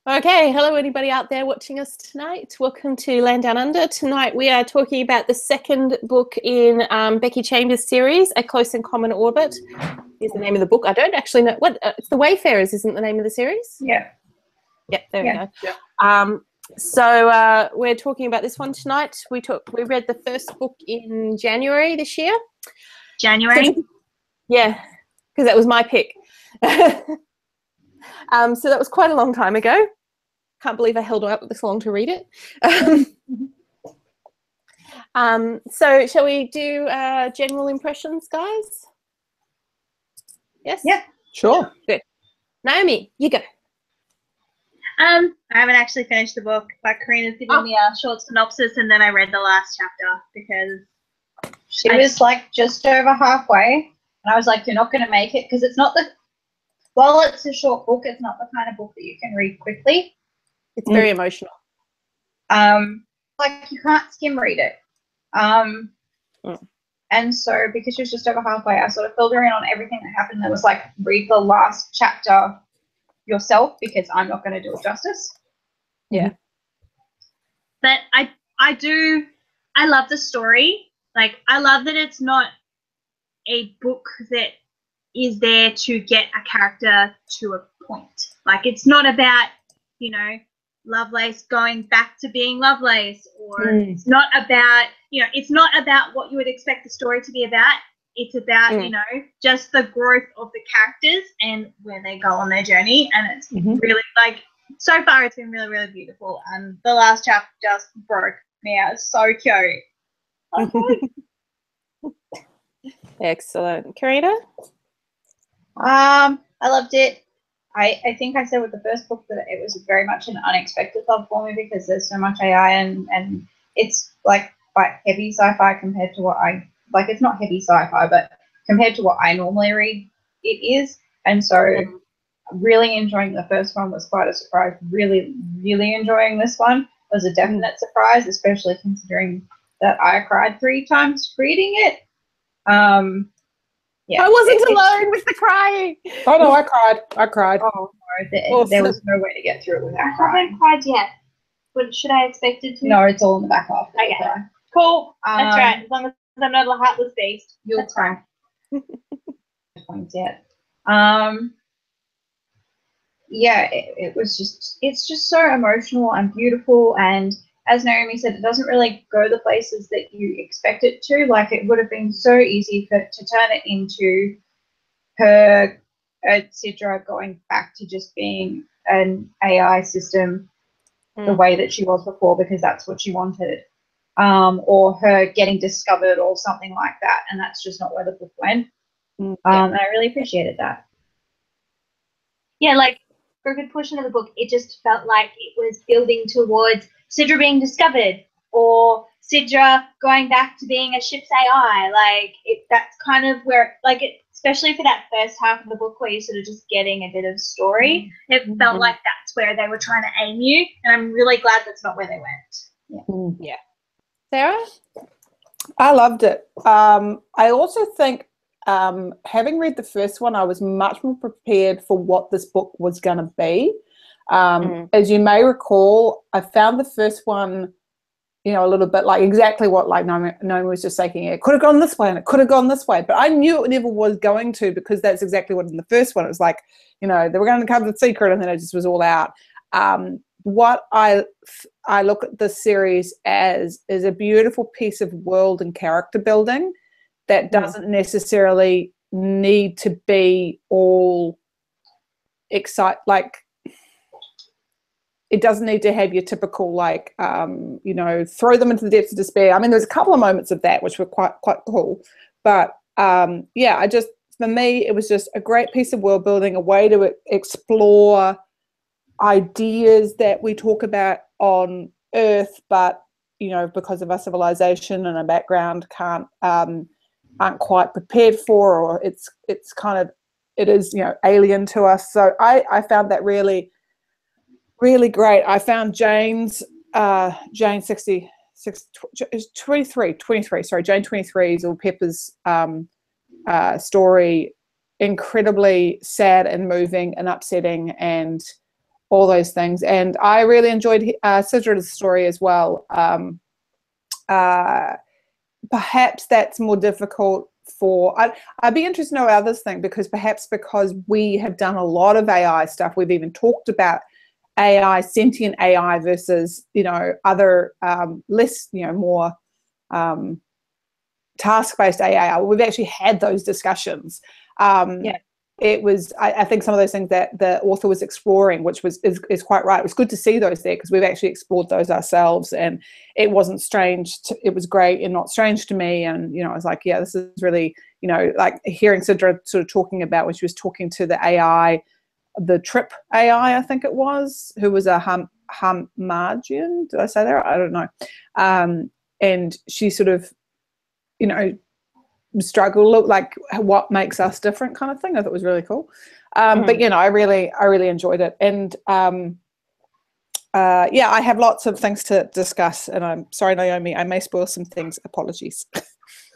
Okay, hello anybody out there watching us tonight. Welcome to Land Down Under. Tonight we are talking about the second book in Becky Chambers' series, A Close and Common Orbit is the name of the book. I don't actually know what it's The Wayfarers, isn't the name of the series? Yeah. Yeah, there we go. Yeah. So we're talking about this one tonight. We read the first book in January this year. January? Yeah, because that was my pick. So that was quite a long time ago. Can't believe I held up this long to read it. So shall we do general impressions, guys? Yes? Yeah. Sure. Good. Naomi, you go. I haven't actually finished the book, but Karina's given me a short synopsis, and then I read the last chapter because she was like just over halfway, and I was like, "You're not going to make it," because it's not the. While it's a short book, it's not the kind of book that you can read quickly. It's very emotional. Like you can't skim read it. And so because she was just over halfway, I sort of filled her in on everything that happened. That was like, read the last chapter yourself because I'm not going to do it justice. Yeah. But I love the story. Like, I love that it's not a book that is there to get a character to a point. Like, it's not about, Lovelace going back to being Lovelace, or it's not about, it's not about what you would expect the story to be about. It's about, just the growth of the characters and where they go on their journey. And it's really, like, so far it's been really, really beautiful. And the last chapter just broke me out. It's so cute. Excellent. Karina? I loved it. I think I said with the first book that it was very much an unexpected love for me because there's so much AI and it's like quite heavy sci-fi compared to what like it's not heavy sci-fi, but compared to what I normally read, it is. And so really enjoying the first one was quite a surprise. Really, really enjoying this one was a definite surprise, especially considering that I cried 3 times reading it. Yeah, I wasn't alone with the crying. Oh no, I cried. Oh no, there was no way to get through it without crying. I haven't cried yet. But should I expect it to? No, it's all in the back half. Okay. Cool. That's right. As long as I'm not a heartless beast, you'll cry. Points yet. Yeah, it's just so emotional and beautiful, and as Naomi said, it doesn't really go the places that you expect it to. Like, it would have been so easy to turn it into her, Sidra, going back to just being an AI system the way that she was before because that's what she wanted. Or her getting discovered or something like that, and that's just not where the book went. And I really appreciated that. Yeah, like, for a good portion of the book, it just felt like it was building towards Sidra being discovered or Sidra going back to being a ship's AI. Like, that's kind of where, like, especially for that first half of the book where you're sort of just getting a bit of story, it felt like that's where they were trying to aim you, and I'm really glad that's not where they went. Yeah. Sarah? I loved it. I also think having read the first one, I was much more prepared for what this book was going to be. As you may recall, I found the first one, a little bit like exactly what like Naomi was just saying. It could have gone this way and it could have gone this way, but I knew it never was going to because that's exactly what in the first one it was like. They were going to cover the secret and then it just was all out. What I look at this series as is a beautiful piece of world and character building that doesn't necessarily need to be all it doesn't need to have your typical throw them into the depths of despair. I mean, there's a couple of moments of that which were quite cool, but for me it was just a great piece of world building, a way to explore ideas that we talk about on Earth, but because of our civilization and our background aren't quite prepared for, or it is alien to us. So I found that really, really great. I found Jane 23, Jane 23's or Pepper's story incredibly sad and moving and upsetting, and all those things. And I really enjoyed Sidra's story as well. Perhaps that's more difficult for, I'd be interested to know what others think, because we have done a lot of AI stuff. We've even talked about AI, sentient AI versus, other less, more task-based AI. We've actually had those discussions. It was, I think, some of those things that the author was exploring, which is quite right. It was good to see those there, because we've actually explored those ourselves, and it wasn't strange. It was great and not strange to me. And, I was like, yeah, this is really, like hearing Sidra sort of talking about when she was talking to the AI, the Trip AI, I think it was, who was a Hamagian. Did I say that right? I don't know. And she sort of, struggle, look like what makes us different kind of thing. I thought it was really cool. But I really enjoyed it. And I have lots of things to discuss, and I'm sorry, Naomi, I may spoil some things. Apologies.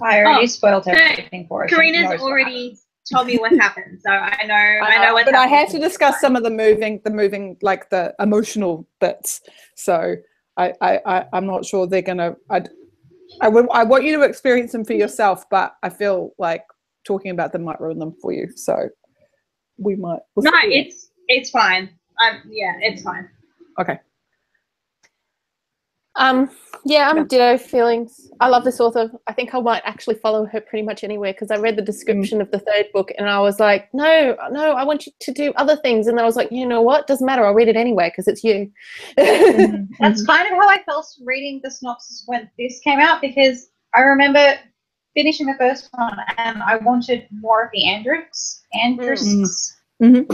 I already spoiled everything for us. Karina's already told me what happened, so I know what's But happening. I have to discuss some of the moving, like the emotional bits. So I'm not sure they're gonna. I want you to experience them for yourself, but I feel like talking about them might ruin them for you. So we might. No, it's fine. It's fine. Okay. I'm ditto feelings. I love this author. I think I might actually follow her pretty much anywhere, because I read the description of the third book and I was like, no, I want you to do other things. And then I was like, you know what? Doesn't matter. I'll read it anyway because it's you. That's kind of how I felt reading the synopsis when this came out, because I remember finishing the first one and I wanted more of the Andrix.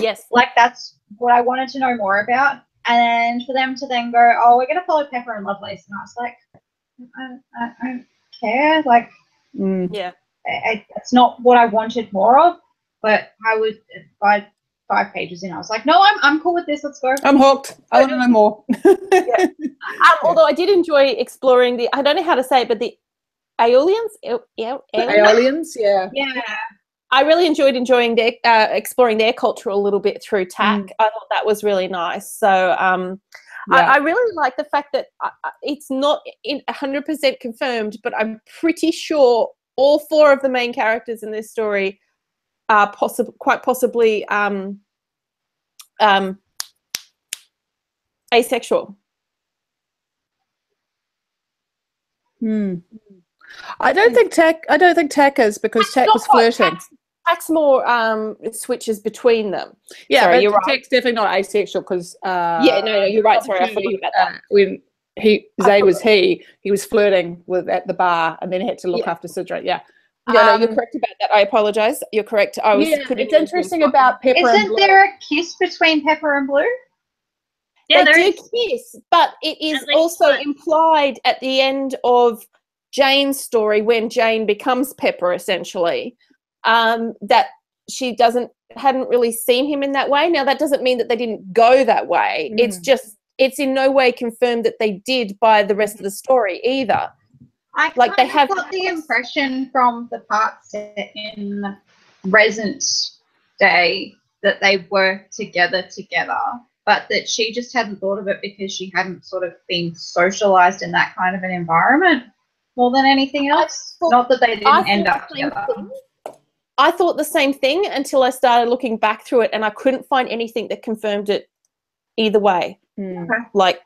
Yes. Like, that's what I wanted to know more about. And for them to then go, oh, we're going to follow Pepper and Lovelace. And I was like, I don't care. Like, that's not what I wanted more of. But I was, by 5 pages in, I was like, no, I'm cool with this. Let's go. I'm hooked. I want to know more. Although I did enjoy exploring I don't know how to say it, but the Aeolians? Aeolians, yeah. Yeah. I really enjoyed exploring their culture a little bit through TAC. I thought that was really nice. So I really like the fact that it's not 100% confirmed, but I'm pretty sure all 4 of the main characters in this story are quite possibly asexual. I don't think TAC is, because TAC was flirting. TAC's more switches between them. Yeah, sorry, but you're right. TAC's definitely not asexual, because no, you're right. Sorry, I forgot about that. When Zay was flirting at the bar, and then he had to look after Sidra. Yeah. No, you're correct about that. I apologize. You're correct. I was. It's interesting about Pepper and Blue. Isn't there a kiss between Pepper and Blue? Yeah, they do kiss, but it is also implied at the end of Jane's story, when Jane becomes Pepper, essentially, that she hadn't really seen him in that way. Now, that doesn't mean that they didn't go that way. It's just, it's in no way confirmed that they did by the rest of the story either. I they have got the impression from the parts set in Resent Day that they were together, but that she just hadn't thought of it because she hadn't sort of been socialized in that kind of an environment more than anything else. Not that they didn't end up together. I thought the same thing until I started looking back through it, and I couldn't find anything that confirmed it either way, like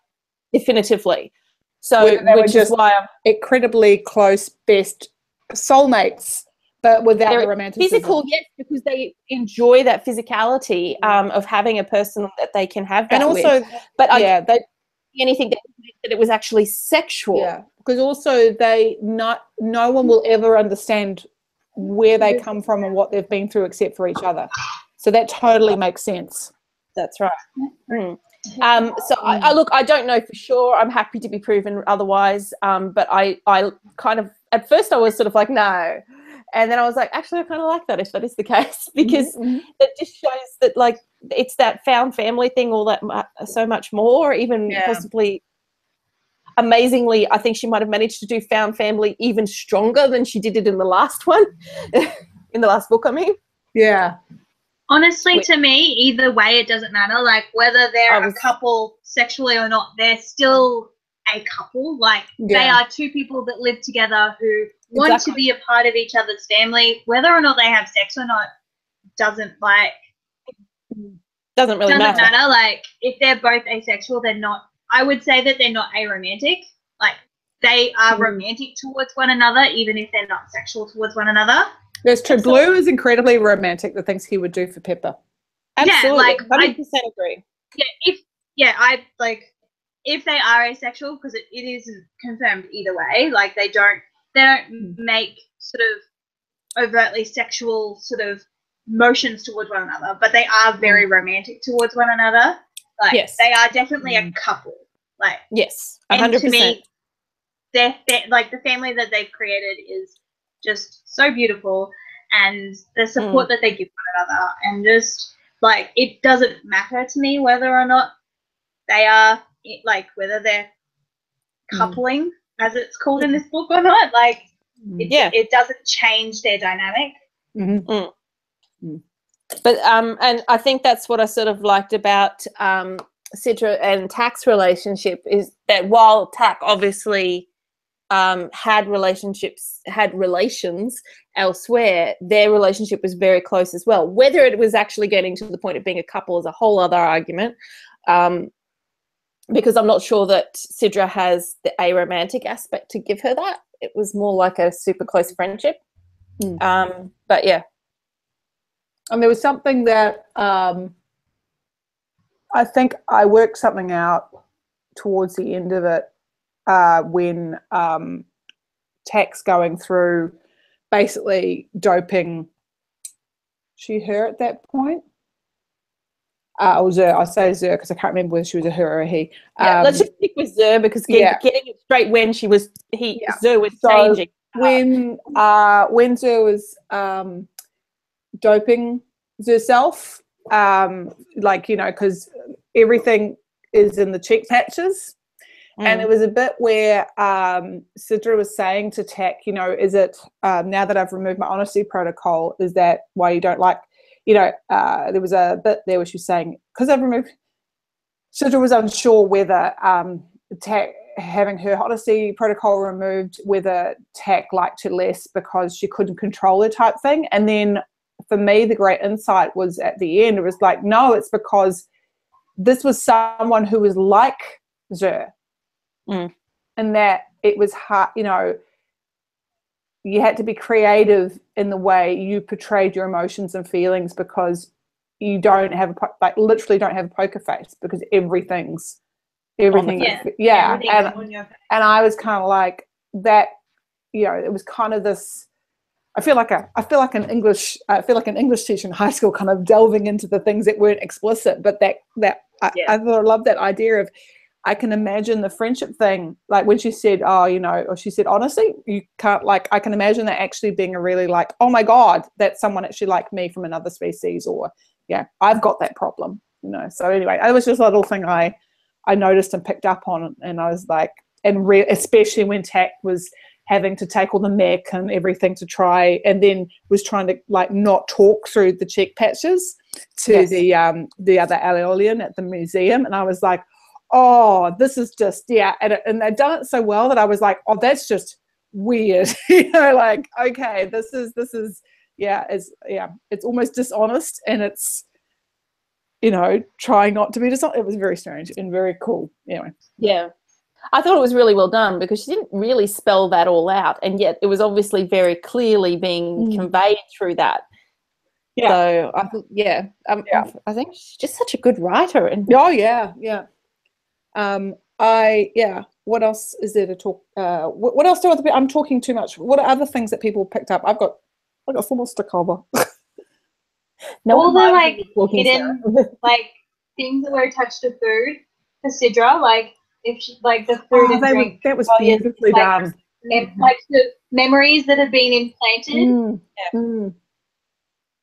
definitively. So, which is why I'm incredibly close, best soulmates, but without the romanticism. Physical, yes, because they enjoy that physicality of having a person that they can have that and also, with. But anything that it was actually sexual. Yeah, because also no one will ever understand where they come from and what they've been through except for each other. So that totally makes sense. That's right. I don't know for sure. I'm happy to be proven otherwise. But I kind of, at first I was sort of like, no. And then I was like, actually, I kind of like that if that is the case, because it just shows that, like, it's that found family thing all that so much more, even possibly amazingly, I think she might have managed to do found family even stronger than she did it in the last one, in the last book, I mean. Yeah. Honestly, to me, either way, it doesn't matter. Like, whether they're a couple sexually or not, they're still a couple. Like, they are two people that live together who want to be a part of each other's family. Whether or not they have sex or not doesn't really matter. Like, if they're both asexual, they're not. I would say that they're not aromantic. Like, they are romantic towards one another, even if they're not sexual towards one another. That's true. Blue is incredibly romantic. The things he would do for Pepper. Absolutely. Yeah, like 100% agree. Yeah, if they are asexual, because it isn't confirmed either way. Like, they don't make sort of overtly sexual sort of motions towards one another, but they are very romantic towards one another. Like, they are definitely a couple. Like, yes, 100%. And to me, they're like, the family that they've created is just so beautiful, and the support that they give one another, and just like, it doesn't matter to me whether or not they are, like, whether they're coupling as it's called in this book or not. Like, it doesn't change their dynamic. But and I think that's what I sort of liked about Sidra and Tak's relationship, is that while Tak obviously had relations elsewhere, their relationship was very close as well. Whether it was actually getting to the point of being a couple is a whole other argument, because I'm not sure that Sidra has the aromantic aspect to give her that. It was more like a super close friendship. But yeah. And there was something that I think I worked something out towards the end of it, when Tak's going through basically doping her at that point. Or Zer. I'll say Zer because I can't remember whether she was a her or a he. Let's just stick with Zer, because getting it straight when Zer was changing. When Zer was doping herself, like, you know, because everything is in the cheek patches. And it was a bit where Sidra was saying to Tak, you know, is it now that I've removed my honesty protocol, is that why you don't like, you know, there was a bit there where she was saying, because I've removed, Sidra was unsure whether Tak, having her honesty protocol removed, whether Tak liked her less because she couldn't control her type thing. And then for me, the great insight was at the end, it was like, no, it's because this was someone who was like Zer. And that it was hard, you know, you had to be creative in the way you portrayed your emotions and feelings, because you don't have literally don't have a poker face, because everything's and I was kind of like that, you know, it was kind of this, I feel like an English teacher in high school, kind of delving into the things that weren't explicit, but I love that idea of, I can imagine the friendship thing, like when she said, oh, you know, or she said, honestly, you can't, like, I can imagine that actually being a really, like, oh my God, that's someone actually like me from another species, or, yeah, I've got that problem, you know. So anyway, it was just a little thing I noticed and picked up on, and I was like, especially when Tak was having to take all the mech and everything to try, and then was trying to, like, not talk through the cheek patches to the other alien at the museum, and I was like, oh, this is just, and they've done it so well that I was like, oh, that's just weird. You know, like, okay, this is it's almost dishonest, and it's, you know, trying not to be dishonest. It was very strange and very cool. Anyway. Yeah. I thought it was really well done, because she didn't really spell that all out, and yet it was obviously very clearly being conveyed through that. Yeah. So I think she's just such a good writer. And what else is there to talk? What else do other people? I'm talking too much. What are other things that people picked up? I've got full of stick over. All the, like, hidden like things that were attached to food for Sidra, like, if she, like, the food and drink. That was beautifully done. Like the memories that have been implanted,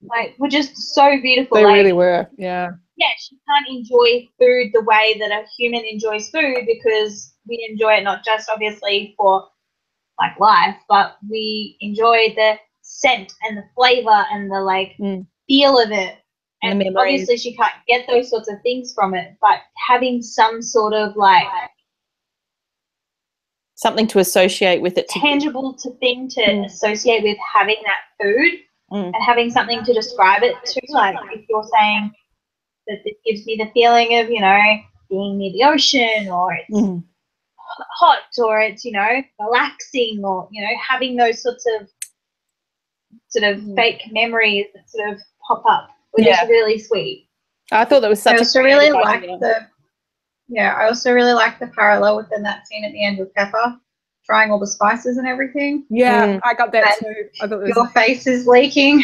like, were just so beautiful. They really were. Yeah. Yeah, she can't enjoy food the way that a human enjoys food, because we enjoy it not just obviously for, like, life, but we enjoy the scent and the flavor and the, like, feel of it. And memories. obviously she can't get those sorts of things from it, but having some sort of like something to associate with it. Tangible thing to associate with having that food and having something to describe it to. Like if you're saying that it gives me the feeling of, you know, being near the ocean, or it's hot, or it's, you know, relaxing, or, you know, having those sorts of sort of fake memories that sort of pop up, which is really sweet. I thought that was such I also really like I also really like the parallel within that scene at the end with Pepper trying all the spices and everything. Yeah, I got that And too. I thought your face is leaking.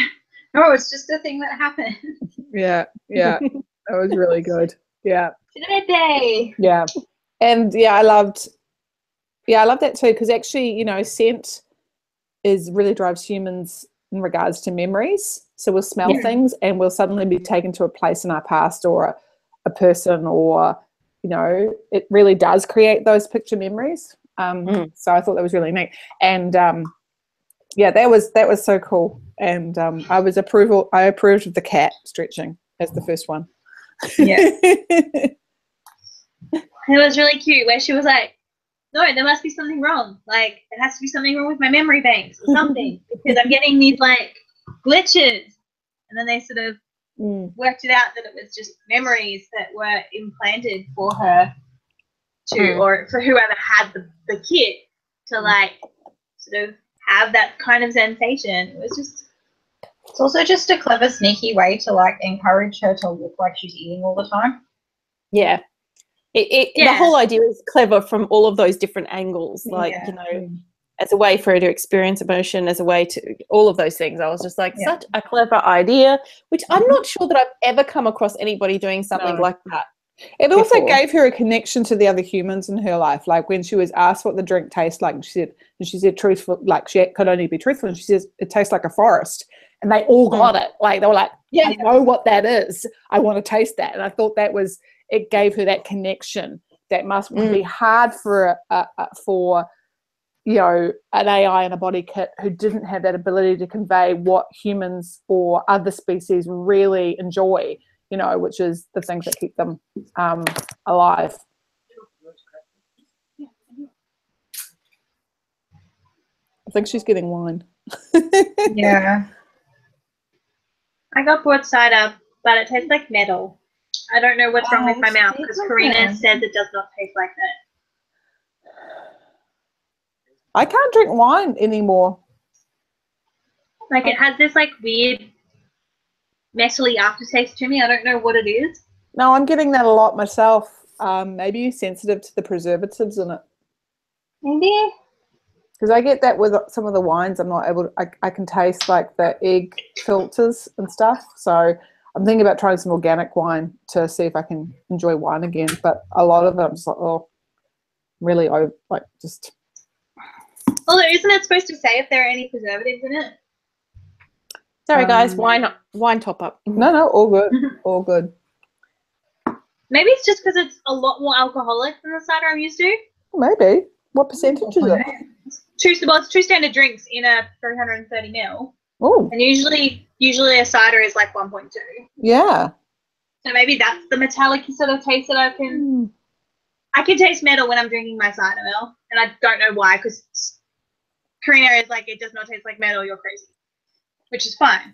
No, it's just a thing that happened. yeah, that was really good. Yeah. Day. Yeah. And I loved that too, because actually, you know, scent really drives humans in regards to memories. So we'll smell things and we'll suddenly be taken to a place in our past, or a person, or, you know, it really does create those picture memories. So I thought that was really neat. And that was so cool. And I approved of the cat stretching as the first one. Yeah. It was really cute where she was like, no, there must be something wrong. Like, there has to be something wrong with my memory banks or something, because I'm getting these, like, glitches. And then they sort of worked it out that it was just memories that were implanted for her or for whoever had the kit to, like, sort of have that kind of sensation. It was just... It's also just a clever, sneaky way to, like, encourage her to look like she's eating all the time. Yeah. The whole idea is clever from all of those different angles, like, you know, as a way for her to experience emotion, as a way to all of those things. I was just like, such a clever idea, which I'm not sure that I've ever come across anybody doing something like that. It also gave her a connection to the other humans in her life. Like when she was asked what the drink tastes like, and she said truthful, like she could only be truthful, and she says it tastes like a forest. And they all got it. Like they were like, I know what that is. I want to taste that. And I thought it gave her that connection that must be hard for you know, an AI in a body kit who didn't have that ability to convey what humans or other species really enjoy, you know, which is the things that keep them alive. I think she's getting wine. Yeah. I got bought cider, but it tastes like metal. I don't know what's wrong with my mouth, because Karina says it does not taste like that. I can't drink wine anymore. Like it has this like weird metally aftertaste to me. I don't know what it is. No, I'm getting that a lot myself. Maybe you're sensitive to the preservatives in it. Maybe. Because I get that with some of the wines. I'm not able to, I can taste like the egg filters and stuff. So I'm thinking about trying some organic wine to see if I can enjoy wine again. But a lot of it, I'm just like, really, like just. Although, isn't it supposed to say if there are any preservatives in it? Sorry, guys, wine top up. No, all good, all good. Maybe it's just because it's a lot more alcoholic than the cider I'm used to. Maybe. What percentage is it? It's 2 standard drinks in a 330 ml. Oh. And usually a cider is like 1.2. Yeah. So maybe that's the metallic sort of taste that I can taste metal when I'm drinking my cider, Mel. And I don't know why, because Karina is like, it does not taste like metal, you're crazy. Which is fine.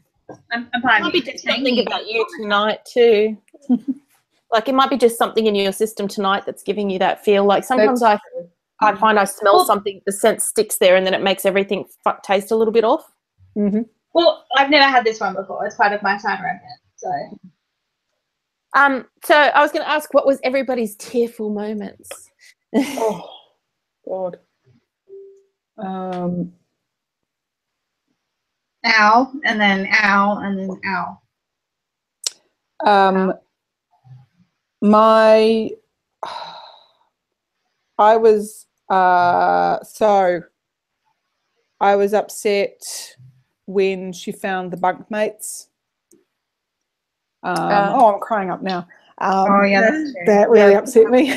I'm fine. It might be just something about you tonight too. Like it might be just something in your system tonight that's giving you that feel. Like sometimes I find I smell something, the scent sticks there, and then it makes everything taste a little bit off. Mm-hmm. Well, I've never had this one before. It's part of my cider event, so. So I was going to ask, what was everybody's tearful moments? Oh, God. Ow, and then ow, and then ow. I was upset when she found the bunkmates. I'm crying up now. Yeah, that really upset me.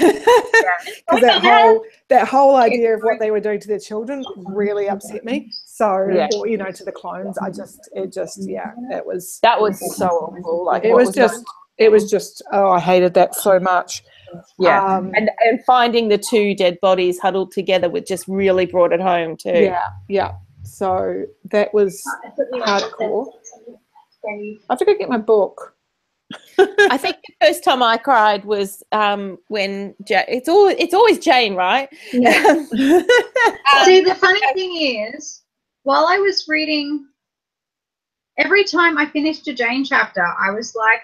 because that whole idea of what they were doing to their children really upset me. So, or, you know, to the clones, it was so awful. Like it was just oh, I hated that so much. Yeah, and finding the two dead bodies huddled together just really brought it home too. Yeah. So that was hardcore. I have to go get my book. I think the first time I cried was when it's always Jane, right? Yeah. See, the funny thing is, while I was reading, every time I finished a Jane chapter, I was like,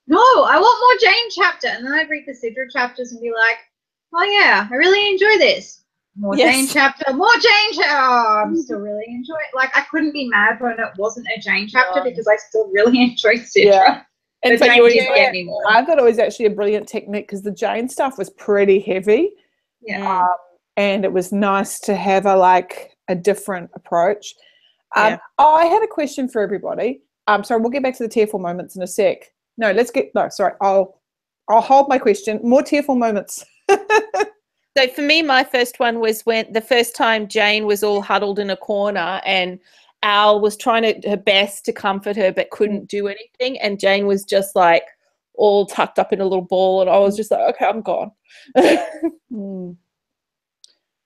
no, I want more Jane chapter. And then I'd read the Sidra chapters and be like, oh yeah, I really enjoy this. More Jane chapter, more Jane chapter. Oh, I'm still really enjoying it. Like, I couldn't be mad when it wasn't a Jane chapter because I still really enjoyed Sidra. Yeah. And but so Jane didn't get me more. I thought it was actually a brilliant technique because the Jane stuff was pretty heavy. Yeah. And it was nice to have a different approach. I had a question for everybody. Sorry, we'll get back to the tearful moments in a sec. I'll hold my question. More tearful moments. So for me, my first one was when the first time Jane was all huddled in a corner and Al was trying her best to comfort her but couldn't do anything, and Jane was just like all tucked up in a little ball, and I was just like, okay, I'm gone.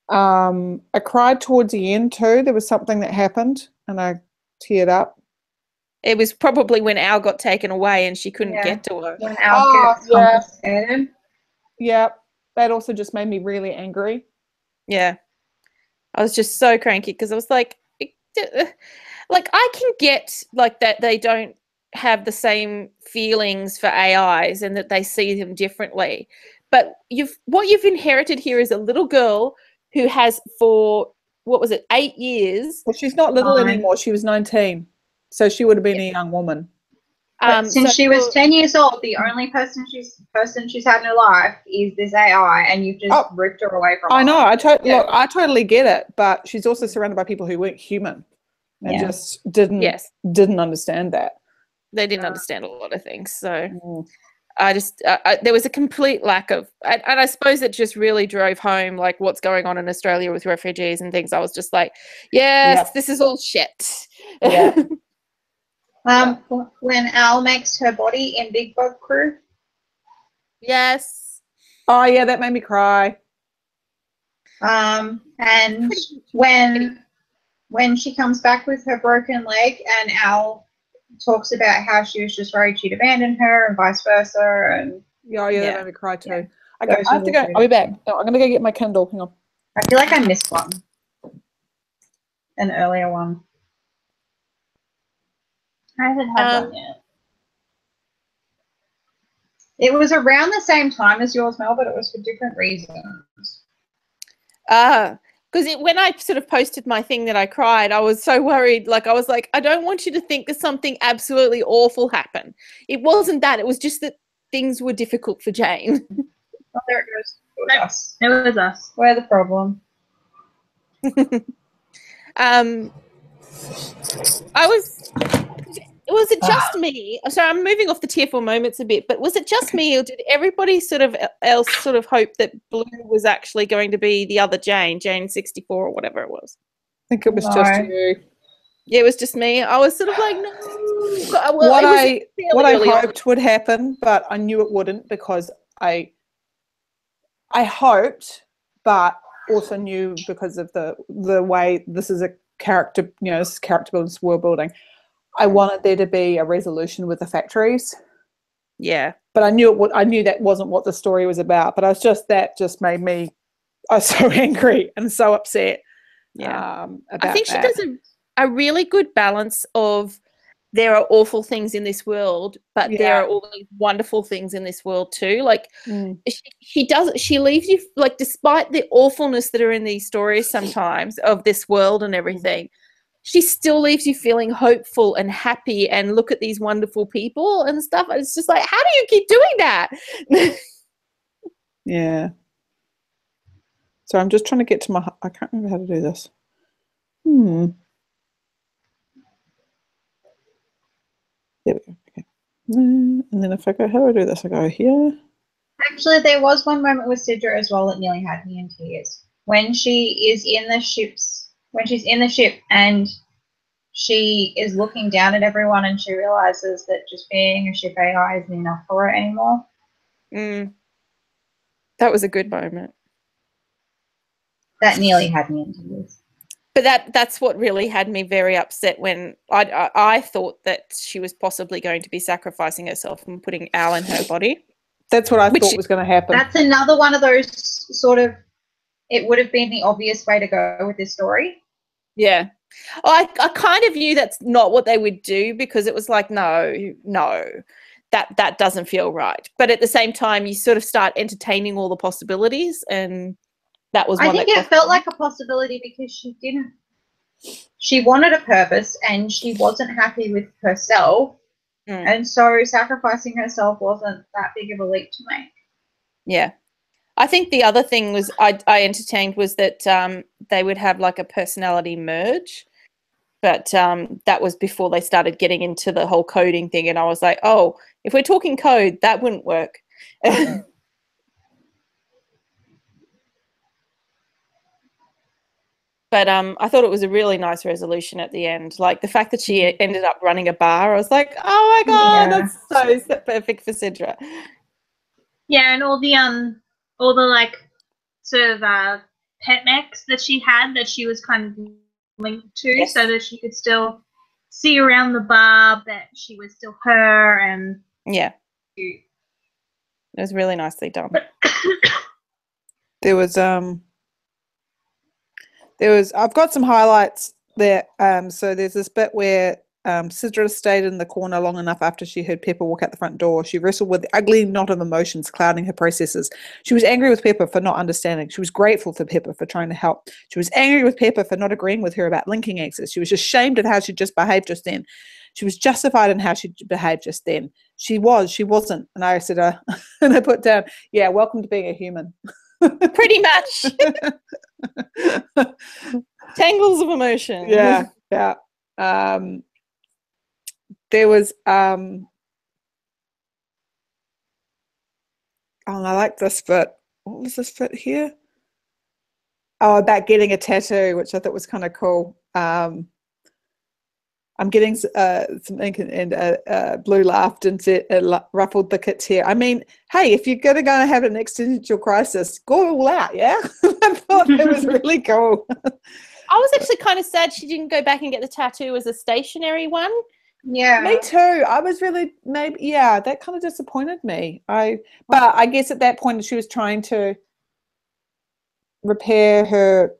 I cried towards the end too. There was something that happened and I teared up. It was probably when Al got taken away and she couldn't get to her. When Al gets confiscated. Yeah, that also just made me really angry. Yeah. I was just so cranky because I was like I can get like that they don't have the same feelings for AIs and that they see them differently. But what you've inherited here is a little girl who has for, 8 years. Well, she's not little anymore. She was 19. So she would have been a young woman. Since she was 10 years old, the only person she's had in her life is this AI, and you've just ripped her away from her. I know. I totally get it, but she's also surrounded by people who weren't human and just didn't understand that. They didn't understand a lot of things. So I just there was a complete lack of, and I suppose it just really drove home like what's going on in Australia with refugees and things. I was just like, yes, this is all shit. Yeah. When Al makes her body in Big Bug Crew. Yes. Oh yeah, that made me cry. And when she comes back with her broken leg and Al talks about how she was just worried she'd abandon her and vice versa, and that made me cry too. Yeah. I have to go. I'll be back. No, I'm gonna go get my Kindle. Hang on. I feel like I missed one. An earlier one. I haven't had one yet. It was around the same time as yours, Mel, but it was for different reasons. Because when I sort of posted my thing that I cried, I was so worried. Like, I was like, I don't want you to think that something absolutely awful happened. It wasn't that. It was just that things were difficult for Jane. Oh, there it goes. It was us. It was us. We're the problem. Was it just me? So I'm moving off the tearful moments a bit, but was it just me, or did everybody else hope that Blue was actually going to be the other Jane 64 or whatever it was? I think it was just you. Yeah, it was just me. I was sort of like, no. Well, what I hoped would happen, but I knew it wouldn't because I hoped, but also knew because of the way this is a character, this is character building, this world building. I wanted there to be a resolution with the factories. Yeah. But I knew that wasn't what the story was about. But that just made me, I was so angry and so upset. Yeah. I think she does a really good balance of there are awful things in this world, but there are all these wonderful things in this world too. Like she leaves you, like, despite the awfulness that are in these stories sometimes of this world and everything, she still leaves you feeling hopeful and happy and look at these wonderful people and stuff. It's just like, how do you keep doing that? Yeah. So I'm just trying to get to I can't remember how to do this. There we go. Okay. And then if I go, how do I do this? I go here. Actually, there was one moment with Sidra as well that nearly had me in tears. When she's in the ship and she is looking down at everyone and she realizes that just being a ship AI isn't enough for her anymore. That was a good moment. That nearly had me in tears. But that's what really had me very upset when I thought that she was possibly going to be sacrificing herself and putting Al in her body. That's what I thought was going to happen. That's another one of those sort of, it would have been the obvious way to go with this story. Yeah. I kind of knew that's not what they would do, because it was like, no, that doesn't feel right. But at the same time, you sort of start entertaining all the possibilities, and that was one. I think it felt like a possibility because she wanted a purpose and she wasn't happy with herself. And so sacrificing herself wasn't that big of a leap to make. Yeah. I think the other thing was I entertained was that they would have like a personality merge, but that was before they started getting into the whole coding thing, and I was like, oh, if we're talking code, that wouldn't work. But I thought it was a really nice resolution at the end. Like the fact that she ended up running a bar, I was like, oh my God, that's so perfect for Sidra. Yeah, and all the like sort of pet mechs that she had that she was kind of linked to, so that she could still see around the bar that she was still her, and yeah, it was really nicely done. There was I've got some highlights there. So there's this bit where Sidra stayed in the corner long enough after she heard Pepper walk out the front door. She wrestled with the ugly knot of emotions clouding her processes. She was angry with Pepper for not understanding. She was grateful for Pepper for trying to help. She was angry with Pepper for not agreeing with her about linking access. She was ashamed at how she just behaved just then. She was justified in how she behaved just then. She wasn't. And I said, and I put down, yeah, welcome to being a human. Pretty much. Tangles of emotion. Yeah. There was oh, I like this bit. What was this bit here? Oh, about getting a tattoo, which I thought was kind of cool. I'm getting some ink, and Blue laughed and said, ruffled the kit's hair. I mean, hey, if you're going to have an existential crisis, go all out, yeah? I thought it was really cool. I was actually kind of sad she didn't go back and get the tattoo as a stationary one. Yeah, me too. I was really that kind of disappointed me. But I guess at that point she was trying to repair her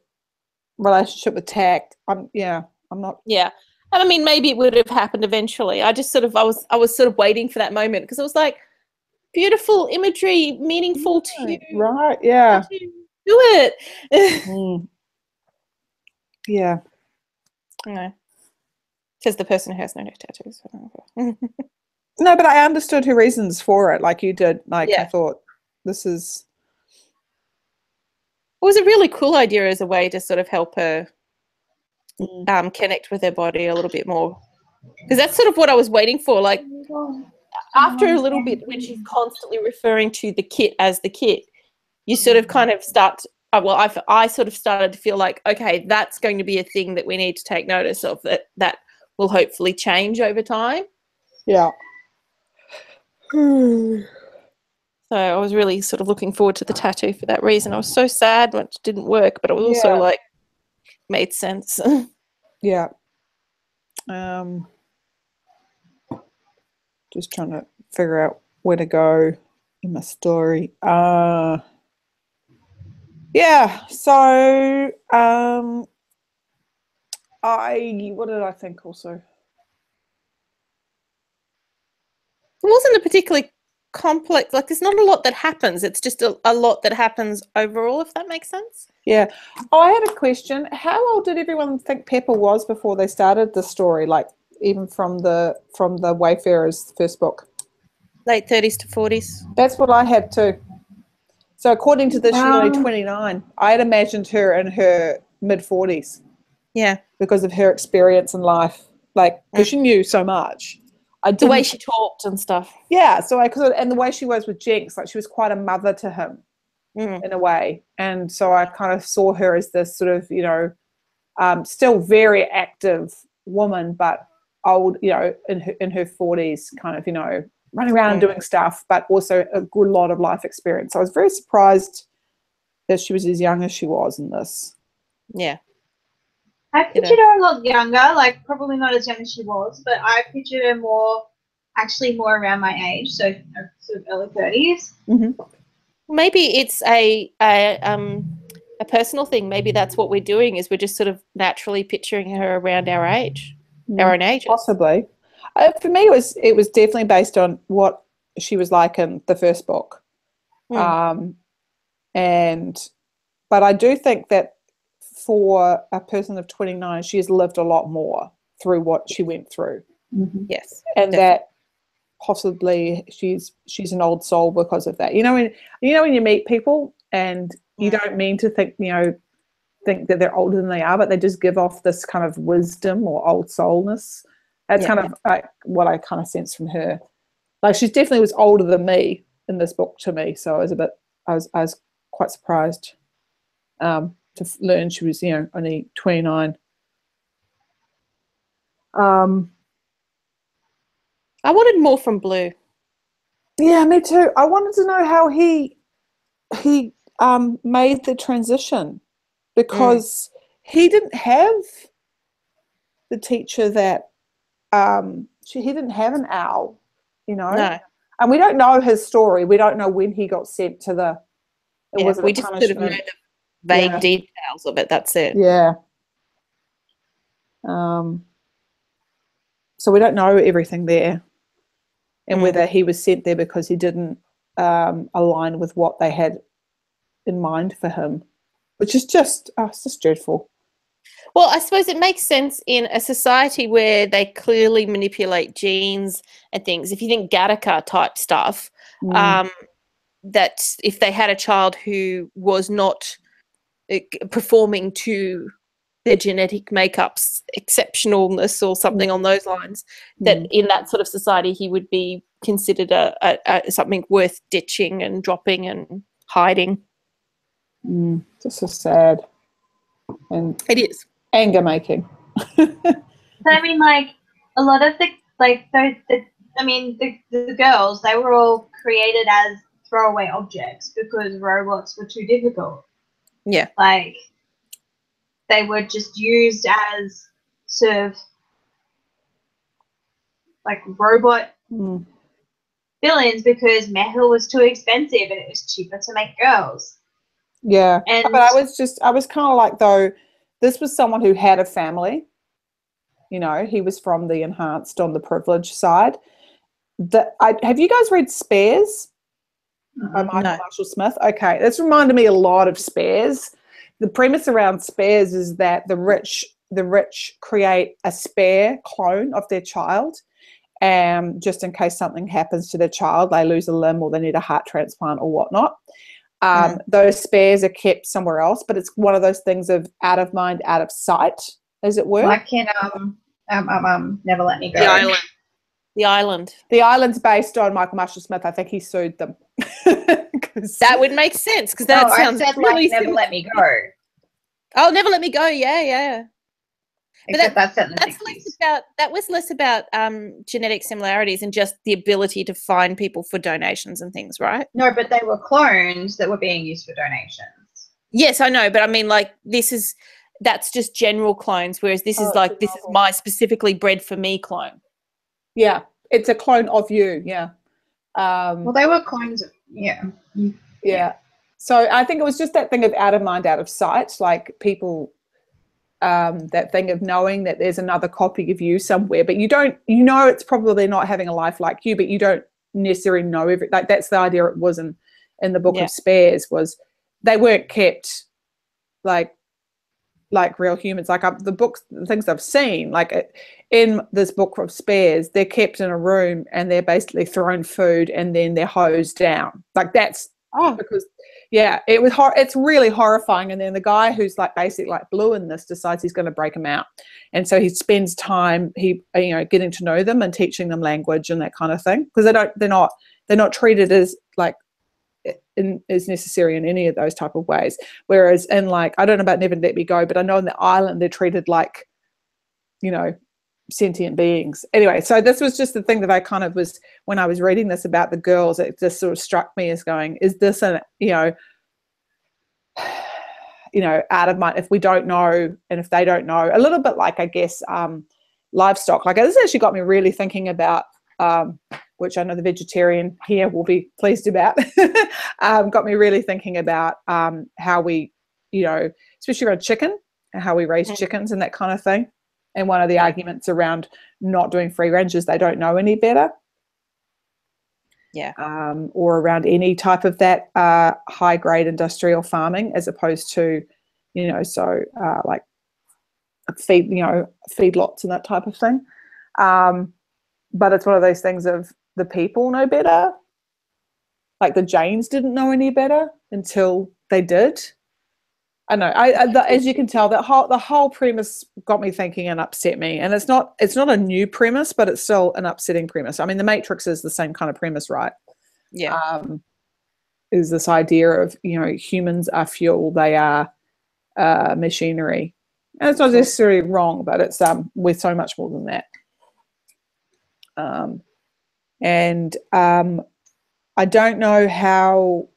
relationship with Tack. I'm not. Yeah, and I mean maybe it would have happened eventually. I just I was sort of waiting for that moment because it was like beautiful imagery, meaningful to you. Right? Yeah. Do it. Yeah. No. Says the person who has no tattoos. No, but I understood her reasons for it, like you did. Like I thought, this is. It was a really cool idea as a way to sort of help her connect with her body a little bit more, because that's sort of what I was waiting for. Like after a little bit, when she's constantly referring to the kit as the kit, you sort of kind of start. I sort of started to feel like, okay, that's going to be a thing that we need to take notice of. That will hopefully change over time. Yeah. So I was really sort of looking forward to the tattoo for that reason. I was so sad when it didn't work, but it was also like made sense. Yeah. Just trying to figure out where to go in my story. Yeah. So what did I think also? It wasn't a particularly complex, like there's not a lot that happens. It's just a lot that happens overall, if that makes sense. Yeah. Oh, I had a question. How old did everyone think Pepper was before they started the story? Like even from the Wayfarer's first book? Late 30s to 40s. That's what I had too. So according to this, she's only 29. I had imagined her in her mid-40s. Yeah. Because of her experience in life. Like, because she knew so much. The way she talked and stuff. Yeah, so and the way she was with Jinx, like she was quite a mother to him in a way. And so I kind of saw her as this sort of, still very active woman, but old, in her 40s, kind of, running around and doing stuff, but also a good lot of life experience. So I was very surprised that she was as young as she was in this. Yeah. I pictured her a lot younger, like probably not as young as she was, but I pictured her more around my age, so sort of early 30s. Mm-hmm. Maybe it's a personal thing. Maybe that's what we're doing, is we're just sort of naturally picturing her around our age, our own ages. Possibly. For me, it was definitely based on what she was like in the first book. But I do think that for a person of 29, she has lived a lot more through what she went through. Mm-hmm. Yes, and definitely. That possibly she's an old soul because of that. When you meet people and you don't mean to think that they're older than they are, but they just give off this kind of wisdom or old soulness. That's kind of like what I kind of sense from her. Like she definitely was older than me in this book to me, so I was quite surprised to learn she was only 29. I wanted more from Blue. Yeah, me too. I wanted to know how he made the transition, because he didn't have the teacher that he didn't have an owl, No. And we don't know his story. We don't know when he got sent to the. We just sort of know the vague details of it. That's it. Yeah. So we don't know everything there, and whether he was sent there because he didn't align with what they had in mind for him, which is it's just dreadful. Well, I suppose it makes sense in a society where they clearly manipulate genes and things. If you think Gattaca type stuff, that if they had a child who was not performing to their genetic makeup's exceptionalness or something on those lines, that in that sort of society he would be considered a something worth ditching and dropping and hiding. Just so sad. And it is anger making. I mean, like a lot of the girls, they were all created as throwaway objects because robots were too difficult. Yeah. Like they were just used as sort of like robot villains because metal was too expensive and it was cheaper to make girls. Yeah. But I was kind of like, though, this was someone who had a family. He was from the enhanced on the privileged side. Have you guys read Spares by Michael Marshall Smith? Okay, this reminded me a lot of Spares. The premise around Spares is that the rich create a spare clone of their child, just in case something happens to their child, they lose a limb or they need a heart transplant or whatnot. Those spares are kept somewhere else, but it's one of those things of out of mind, out of sight, as it were. Like in Never Let Me Go. The Island. The Island's based on Michael Marshall Smith. I think he sued them. That would make sense, because that sounds really Never Let Me Go. Oh, Never Let Me Go. Yeah. Except that's set in the 60s. That was less about genetic similarities and just the ability to find people for donations and things, right? No, but they were clones that were being used for donations. Yes, I know, but I mean, like, that's just general clones, whereas this is my specifically bred for me clone. Yeah, it's a clone of you. Yeah. Well, they were clones of yeah. So I think it was just that thing of out of mind, out of sight. Like people. That thing of knowing that there's another copy of you somewhere, but you don't, it's probably not having a life like you, but you don't necessarily know like that's the idea it was in the book of Spares, was they weren't kept like real humans. Like the things I've seen, like in this book of Spares, they're kept in a room and they're basically thrown food and then they're hosed down. Like that's because it was it's really horrifying. And then the guy who's like basically like blue in this decides he's going to break them out, and so he spends time getting to know them and teaching them language and that kind of thing, because they're not treated as like is necessary in any of those type of ways. Whereas in like, I don't know about Never Let Me Go, but I know on the island they're treated like, sentient beings. Anyway, so this was just the thing that I kind of was, when I was reading this about the girls, it just sort of struck me as going, is this out of mind, if we don't know and if they don't know, a little bit like, I guess, livestock. Like, this actually got me really thinking about which I know the vegetarian here will be pleased about, got me really thinking about how we, especially around chicken and how we raise chickens and that kind of thing. And one of the arguments around not doing free range is they don't know any better. Yeah. Or around any type of that high grade industrial farming, as opposed to, like feedlots and that type of thing. But it's one of those things of the people know better. Like the Janes didn't know any better until they did. I know. As you can tell, the whole premise got me thinking and upset me. And it's not a new premise, but it's still an upsetting premise. I mean, The Matrix is the same kind of premise, right? Yeah. Is this idea of humans are fuel, they are machinery, and it's not necessarily wrong, but it's we're so much more than that. I don't know how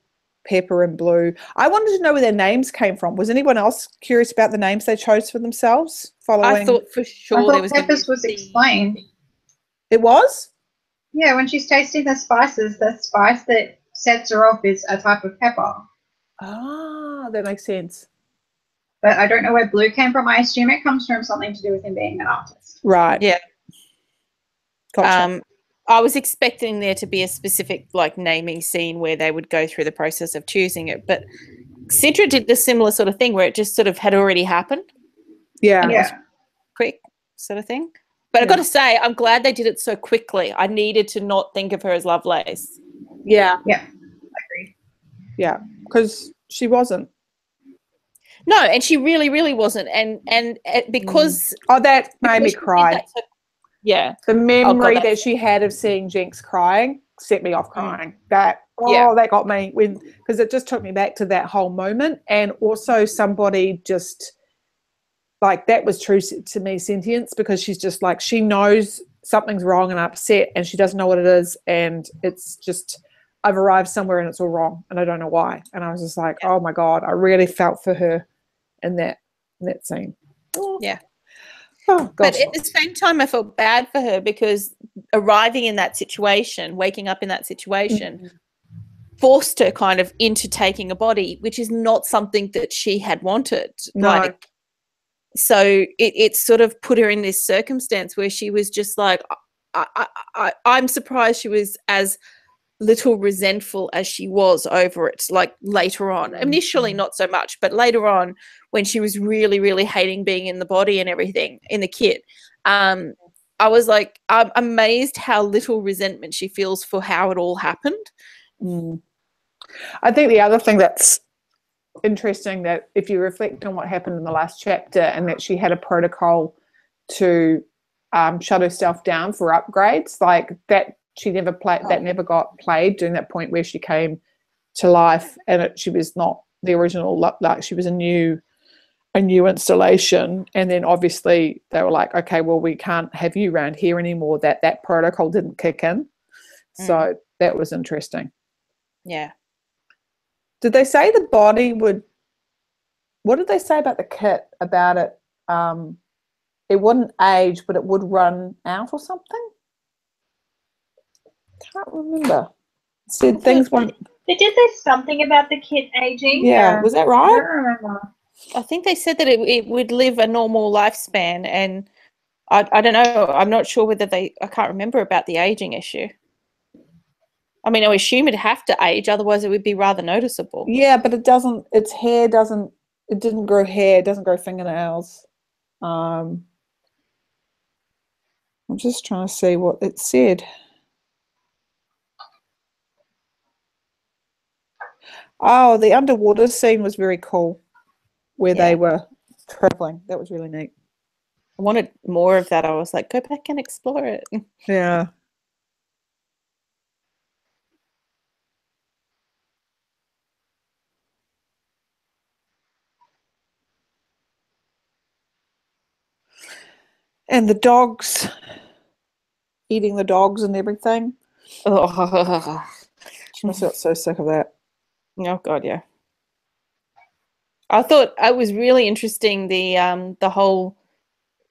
Pepper and Blue. I wanted to know where their names came from. Was anyone else curious about the names they chose for themselves? I thought for sure there was Pepper's was explained. It was? Yeah, when she's tasting the spices, the spice that sets her off is a type of pepper. Ah, that makes sense. But I don't know where Blue came from. I assume it comes from something to do with him being an artist. Right. Yeah. Gotcha. I was expecting there to be a specific like naming scene where they would go through the process of choosing it, but Sidra did the similar sort of thing where it just sort of had already happened. Yeah. And it was quick sort of thing. But I've got to say, I'm glad they did it so quickly. I needed to not think of her as Lovelace. Yeah. Yeah. I agree. Yeah. Because she wasn't. No, and she really, really wasn't. And because that made me cry. Yeah. The memory that she had of seeing Jinx crying set me off crying. That got me, because it just took me back to that whole moment. And also somebody just like, that was true to me, sentience, because she's just like, she knows something's wrong and upset and she doesn't know what it is. And it's just, I've arrived somewhere and it's all wrong and I don't know why. And I was just like, oh my God, I really felt for her in that scene. Yeah. Oh, but at the same time, I felt bad for her because arriving in that situation, waking up in that situation, forced her kind of into taking a body, which is not something that she had wanted. No. So it sort of put her in this circumstance where she was just like, I'm surprised she was as little resentful as she was over it, like later on. Initially not so much, but later on when she was really, really hating being in the body and everything in the kit, I was like, I'm amazed how little resentment she feels for how it all happened. I think the other thing that's interesting, that if you reflect on what happened in the last chapter, and that she had a protocol to shut herself down for upgrades, like that she never played, that never got played during that point where she came to life, and she was not the original, like she was a new installation. And then obviously they were like, okay, well, we can't have you around here anymore. That protocol didn't kick in. So that was interesting. Yeah. Did they say the body would, what did they say about the kit, about it? It wouldn't age, but it would run out or something? Can't remember. Said things won't. They did say something about the kit aging. Yeah, was that I right? don't remember. I think they said that it would live a normal lifespan, and I don't know. I'm not sure whether I can't remember about the aging issue. I mean, I assume it'd have to age, otherwise it would be rather noticeable. Yeah, but it doesn't, its hair doesn't, it didn't grow hair, it doesn't grow fingernails. I'm just trying to see what it said. Oh, the underwater scene was very cool, where Yeah. they were traveling. That was really neat. I wanted more of that. I was like, go back and explore it. Yeah. And the dogs, eating the dogs and everything. Oh, I felt so sick of that. oh God, yeah. I thought it was really interesting the whole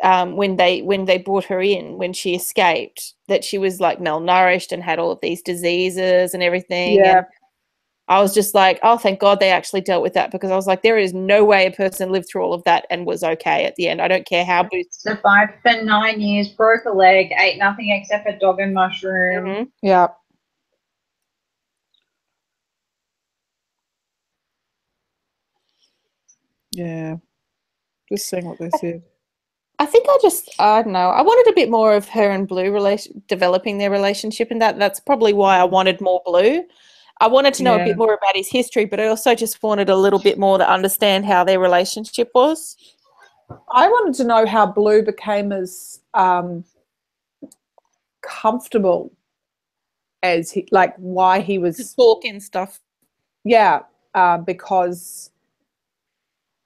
when they brought her in, when she escaped, that she was like malnourished and had all of these diseases and everything. Yeah. And I was just like, oh, thank God they actually dealt with that, because I was like, there is no way a person lived through all of that and was okay at the end. I don't care how Survived for 9 years, broke a leg, ate nothing except a dog and mushroom. Mhm. Yeah. Yeah. Just seeing what they said. I think I don't know. I wanted a bit more of her and Blue developing their relationship, and that's probably why I wanted more Blue. I wanted to know a Yeah. bit more about his history, but I also just wanted a little bit more to understand how their relationship was. I wanted to know how Blue became as comfortable as he, like why he was, Talk and stuff. yeah, because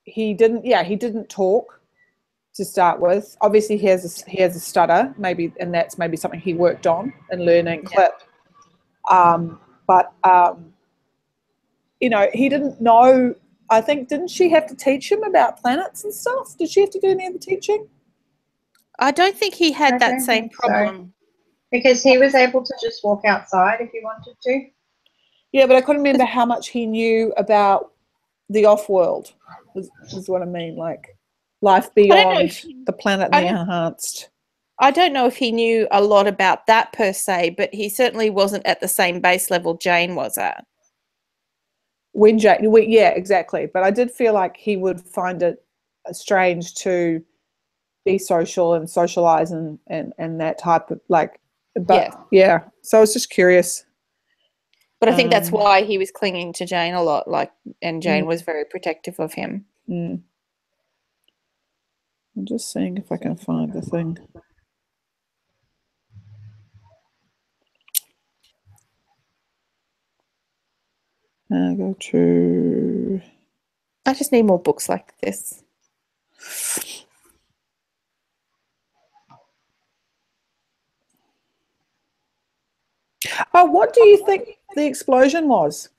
he didn't talk to start with. Obviously, he has a stutter, maybe, and that's maybe something he worked on in learning clip. But you know, he didn't know. I think, didn't she have to teach him about planets and stuff? Did she have to do any of the teaching? I don't think he had I that don't same think so. problem. Because he was able to just walk outside if he wanted to. Yeah, but I couldn't remember how much he knew about the off-world, is what I mean, like life I don't know if beyond the planet and the enhanced. I don't know if he knew a lot about that per se, but he certainly wasn't at the same base level Jane was at. Yeah, exactly. But I did feel like he would find it strange to be social and socialize and that type of like, but yeah. So I was just curious. But I think that's why he was clinging to Jane a lot, and Jane was very protective of him. I'm just seeing if I can find the thing. Go to. I just need more books like this. Oh, what do you think the explosion was?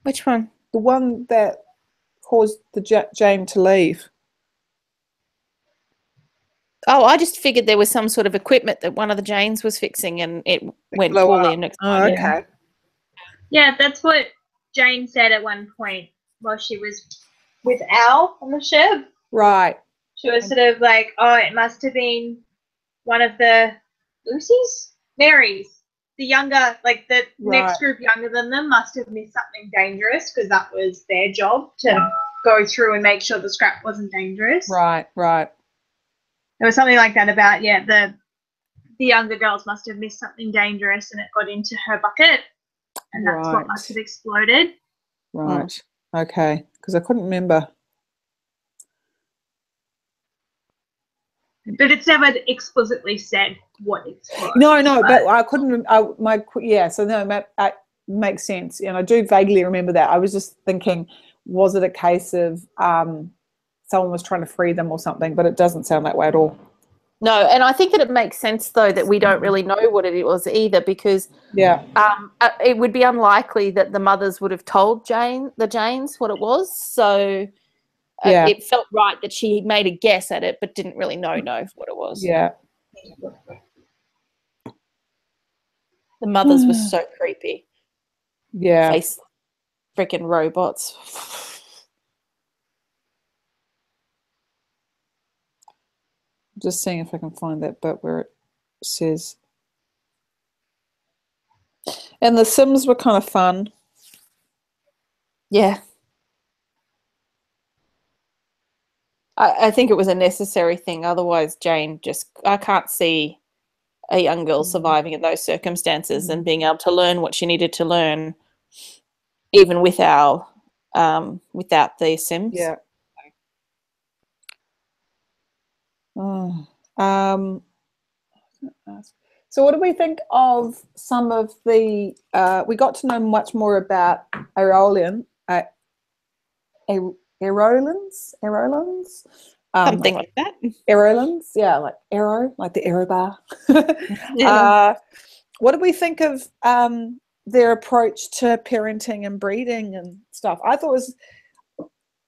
Which one? The one that caused the Jane to leave. Oh, I just figured there was some sort of equipment that one of the Janes was fixing and it went poorly and exploded. Oh, okay. Yeah, that's what Jane said at one point while she was with Al on the ship. Right. She was sort of like, oh, it must have been one of the Lucy's? Mary's. The younger, like the next group younger than them must have missed something dangerous because that was their job to go through and make sure the scrap wasn't dangerous. Right. There was something like that about, the younger girls must have missed something dangerous and it got into her bucket and that's what must have exploded. Right. Okay. Because I couldn't remember. But it's never explicitly said what exploded. No, but I couldn't. So no, that makes sense, and I do vaguely remember that. I was just thinking, was it a case of someone was trying to free them or something? But it doesn't sound that way at all. No, and I think that it makes sense though that we don't really know what it was either, because it would be unlikely that the mothers would have told the Janes what it was. So it felt right that she made a guess at it, but didn't really know what it was. Yeah. The mothers were so creepy. Yeah. Face freaking robots. Just seeing if I can find that bit where it says. And the Sims were kind of fun. Yeah. I think it was a necessary thing. Otherwise, Jane I can't see a young girl surviving in those circumstances and being able to learn what she needed to learn even with our without the Sims. Yeah. So what do we think of some of the, we got to know much more about Aeolians, Something like that. Aeolians, yeah, like Aero, like the Aero bar. What do we think of their approach to parenting and breeding and stuff? I thought it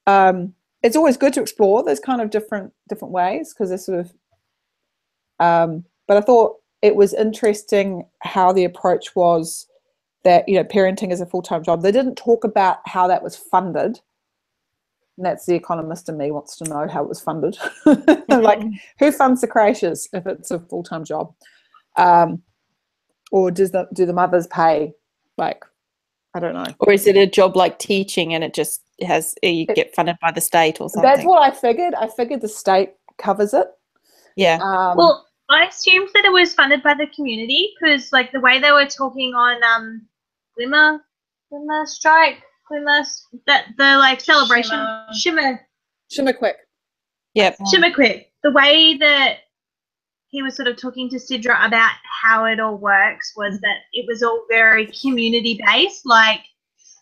was, it's always good to explore those kind of different ways, because they're sort of, but I thought it was interesting how the approach was that, you know, parenting is a full-time job. They didn't talk about how that was funded. And that's the economist in me wants to know how it was funded. Like, who funds the creches if it's a full-time job? Or do the mothers pay? Like, I don't know. Or is it a job like teaching and it just you get funded by the state or something? That's what I figured. I figured the state covers it. Yeah. Well, I assumed that it was funded by the community, because like the way they were talking on Glimmer Strike, the like celebration Shimmer quick. Yep. Shimmer Quick. The way that he was sort of talking to Sidra about how it all works was that it was all very community based. Like,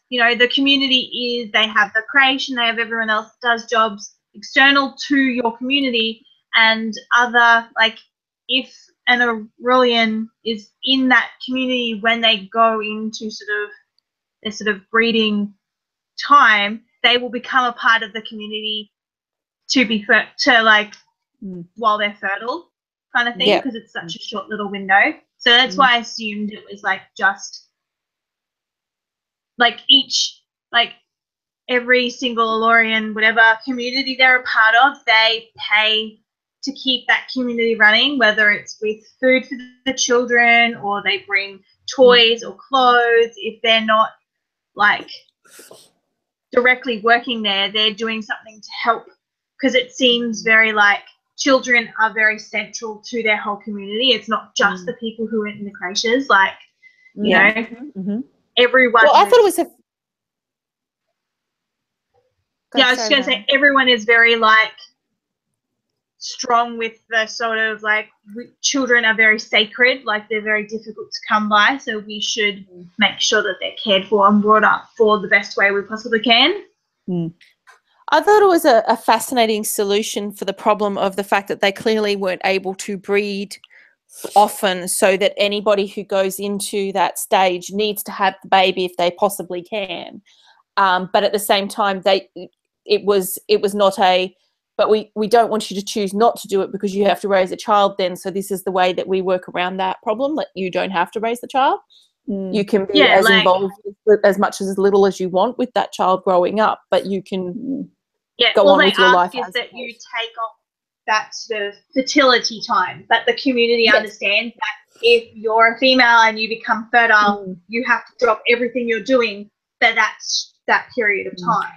you know, the community is, they have the creche and they have everyone else that does jobs external to your community, and other, like, if an Aurelian is in that community when they go into their sort of breeding time, they will become a part of the community while they're fertile, kind of thing, because it's such a short little window. So that's why I assumed it was like just like every single Aurelian, whatever community they're a part of, they pay to keep that community running, whether it's with food for the children or they bring toys or clothes. If they're not like directly working there, they're doing something to help, because it seems very like children are very central to their whole community. It's not just the people who are in the creches, like, you know, everyone. Well, I thought it was I was just going to say everyone is very like strong with the sort of like children are very sacred, like they're very difficult to come by, so we should make sure that they're cared for and brought up for the best way we possibly can. I thought it was a fascinating solution for the problem of the fact that they clearly weren't able to breed often, so that anybody who goes into that stage needs to have the baby if they possibly can. But at the same time, it was not a, but we don't want you to choose not to do it because you have to raise a child then, so this is the way that we work around that problem, that you don't have to raise the child. You can be involved as much as little as you want with that child growing up, but you can go on with your life. All they ask is that you take off that sort of fertility time, but the community understands that if you're a female and you become fertile, you have to drop everything you're doing for that period of time.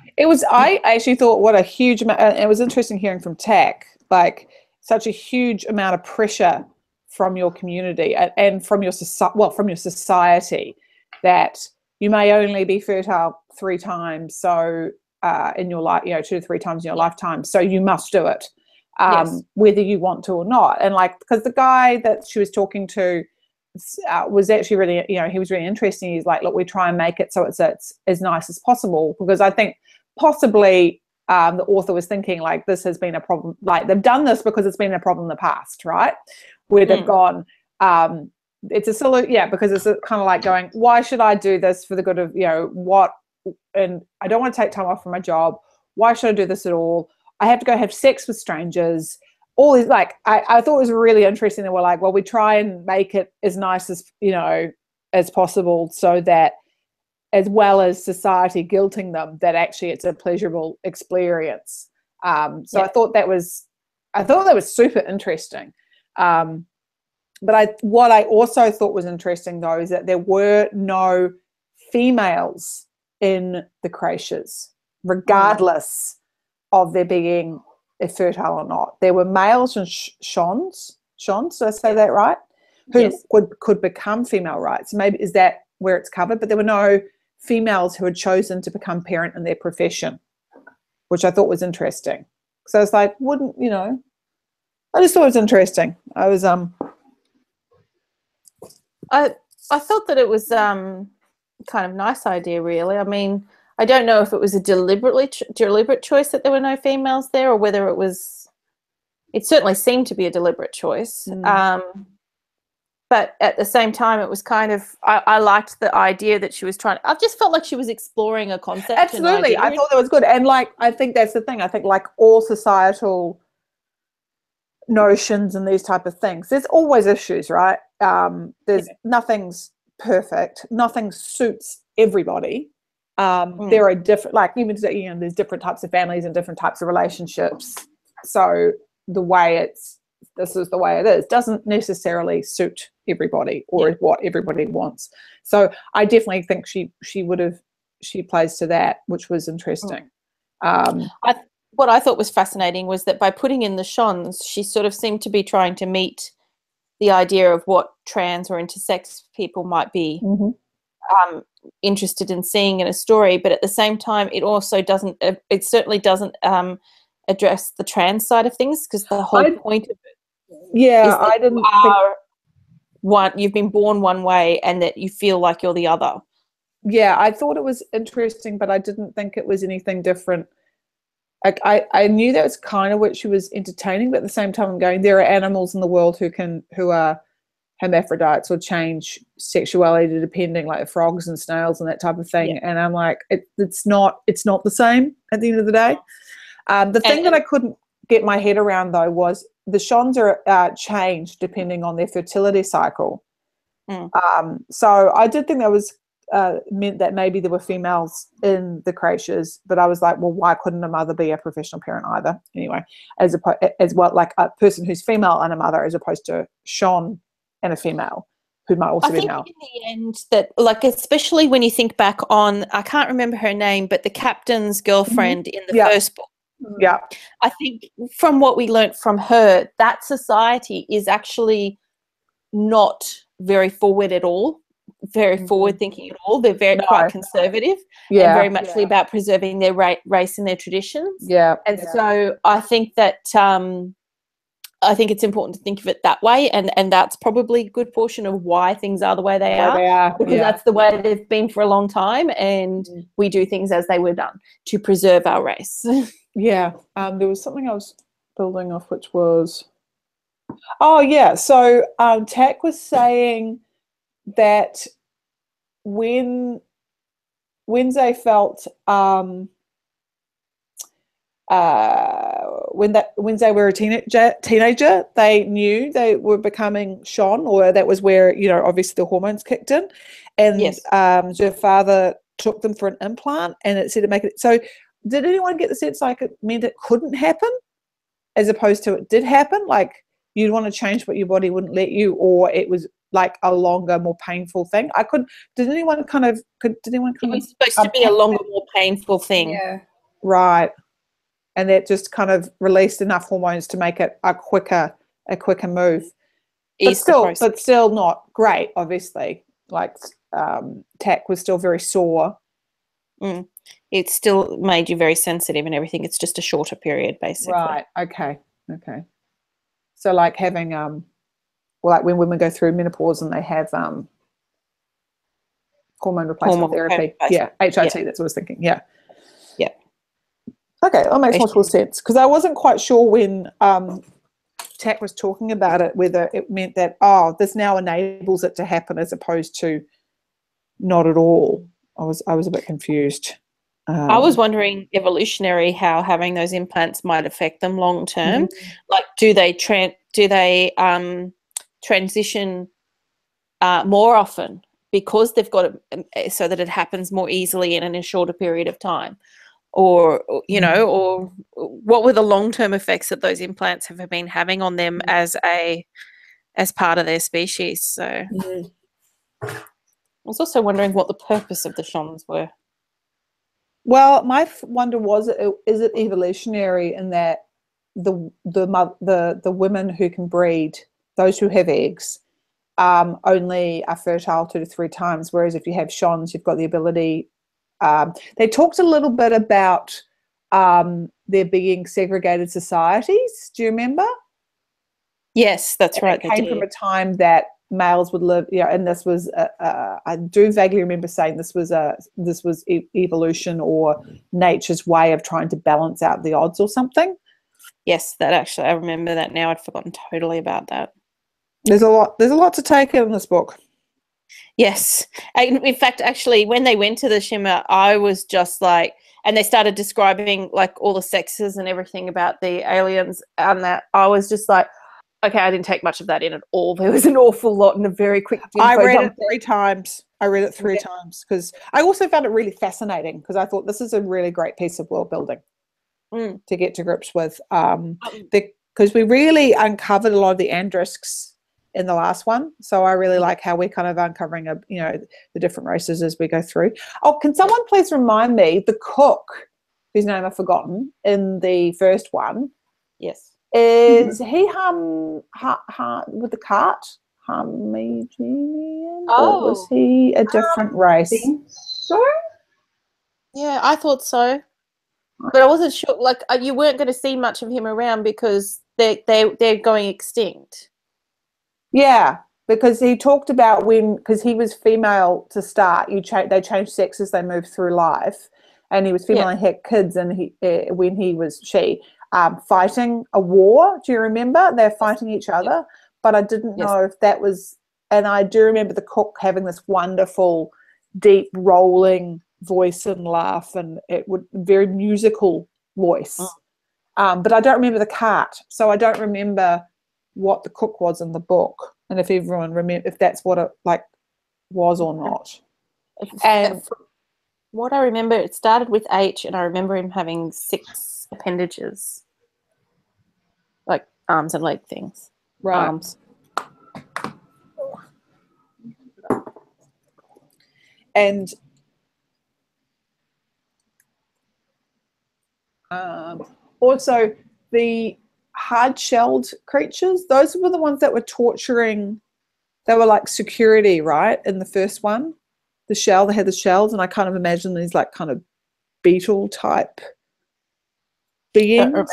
I actually thought what a huge amount, it was interesting hearing from Tech, like such a huge amount of pressure from your community and from your society, that you may only be fertile 3 times in your life, 2 to 3 times in your lifetime, so you must do it, whether you want to or not. And like, because the guy that she was talking to was actually really, he was really interesting. He's like, look, we try and make it so it's as nice as possible, because I think possibly the author was thinking like, this has been a problem, like they've done this because it's been a problem in the past, right, where they've gone, it's a silly, because it's kind of like going, why should I do this for the good of, what, and I don't want to take time off from my job, why should I do this at all? I have to go have sex with strangers. All these, like, I thought it was really interesting. They were like, well, we try and make it as nice as, as possible, so that as well as society guilting them that actually it's a pleasurable experience. I thought that was super interesting. But what I also thought was interesting, though, is that there were no females in the creches, regardless of their being fertile or not. There were males and shons, did I say that right? Who could become female rights. Maybe is that where it's covered, but there were no females who had chosen to become parent in their profession, which I thought was interesting. So it's like, wouldn't, you know, I just thought it was interesting. I was I thought that it was kind of nice idea, really. I mean, I don't know if it was a deliberate choice that there were no females there, or whether it was. It certainly seemed to be a deliberate choice. But at the same time, it was kind of, I liked the idea that she was trying. I just felt like she was exploring a concept. Absolutely, I thought that was good, and like I think that's the thing. I think like all societal notions and these type of things, there's always issues, right? Nothing's perfect, nothing suits everybody. There are different, like even, you know, there's different types of families and different types of relationships. So this is the way it is doesn't necessarily suit everybody or what everybody wants. So I definitely think she plays to that, which was interesting. What I thought was fascinating was that by putting in the Shons, she sort of seemed to be trying to meet the idea of what trans or intersex people might be interested in seeing in a story, but at the same time, it also doesn't. It certainly doesn't address the trans side of things, because the whole point of it, I didn't think you've been born one way and that you feel like you're the other. Yeah, I thought it was interesting, but I didn't think it was anything different. Like I knew that was kind of what she was entertaining, but at the same time I'm going, there are animals in the world who are hermaphrodites or change sexuality depending, like frogs and snails and that type of thing. And I'm like, it's not the same at the end of the day. The thing that I couldn't get my head around though was the Shons are changed depending on their fertility cycle. So I did think that was meant that maybe there were females in the creches, but I was like, well, why couldn't a mother be a professional parent either? Anyway, as well, like a person who's female and a mother, as opposed to Shon and a female who might also be male. I think in the end that, like, especially when you think back on, I can't remember her name, but the captain's girlfriend in the first book. Yeah, I think from what we learnt from her, that society is actually not very forward at all, very forward thinking at all. They're quite conservative and very much about preserving their race and their traditions. And so I think that I think it's important to think of it that way, and that's probably a good portion of why things are the way they are, because that's the way they've been for a long time, and we do things as they were done to preserve our race. There was something I was building off, which was, so Tack was saying that when they felt when they were a teenager, they knew they were becoming Shon, or that was where, you know, obviously the hormones kicked in, and her father took them for an implant, and it said to make it. So did anyone get the sense like it meant it couldn't happen, as opposed to it did happen? Like you'd want to change, but your body wouldn't let you, or it was like a longer, more painful thing? Did anyone kind of? It was supposed to be a longer, more painful thing. Yeah. Right. And that just kind of released enough hormones to make it a quicker move. But still not great, obviously. Like Tack was still very sore. It still made you very sensitive and everything. It's just a shorter period, basically. Right. Okay. So like having like when women go through menopause and they have hormone replacement therapy. HRT, that's what I was thinking. Yeah. Okay, that makes more sense, because I wasn't quite sure when Tack was talking about it, whether it meant that, this now enables it to happen, as opposed to not at all. I was a bit confused. I was wondering evolutionary how having those implants might affect them long term. Like, do they transition more often because they've got it so that it happens more easily and in a shorter period of time? Or, you know, or what were the long-term effects that those implants have been having on them as part of their species? So I was also wondering what the purpose of the Shons were. Well, my wonder was, is it evolutionary in that the women who can breed, those who have eggs, only are fertile 2 to 3 times, whereas if you have Shons, you've got the ability They talked a little bit about there being segregated societies. Do you remember? Yes, that's right. It came from a time that males would live, and this was I do vaguely remember saying this was evolution or nature's way of trying to balance out the odds or something. Yes, that actually, I remember that now. I'd forgotten totally about that. There's a lot to take in this book. Yes. In fact, actually, when they went to the Shimmer, I was just like, and they started describing like all the sexes and everything about the aliens and that, I was just like, okay, I didn't take much of that in at all. There was an awful lot in a very quick I read it 3 times. I read it 3 times because I also found it really fascinating because I thought this is a really great piece of world building to get to grips with because we really uncovered a lot of the Andrisks in the last one. So I really like how we're kind of uncovering the different races as we go through. Oh, can someone please remind me, the cook, whose name I've forgotten, in the first one. Yes. Is he with the cart Harmenian, or was he a different race? I think so. Yeah, I thought so, but I wasn't sure. Like, you weren't going to see much of him around because they're going extinct. Yeah, because he talked about because he was female to start. They changed sex as they moved through life, and he was female and had kids, and when he was fighting a war. Do you remember? They're fighting each other, but I didn't know if that was, and I do remember the cook having this wonderful, deep, rolling voice and laugh, and it would very musical voice. But I don't remember the cart, so I don't remember what the cook was in the book, and if everyone remember if that's what it was or not. And what I remember, it started with H, and I remember him having 6 appendages, like arms and leg things. Right. Arms. And also the hard-shelled creatures, those were the ones that were torturing. They were like security, right? In the first one, they had the shells, and I kind of imagine these like kind of beetle type beings.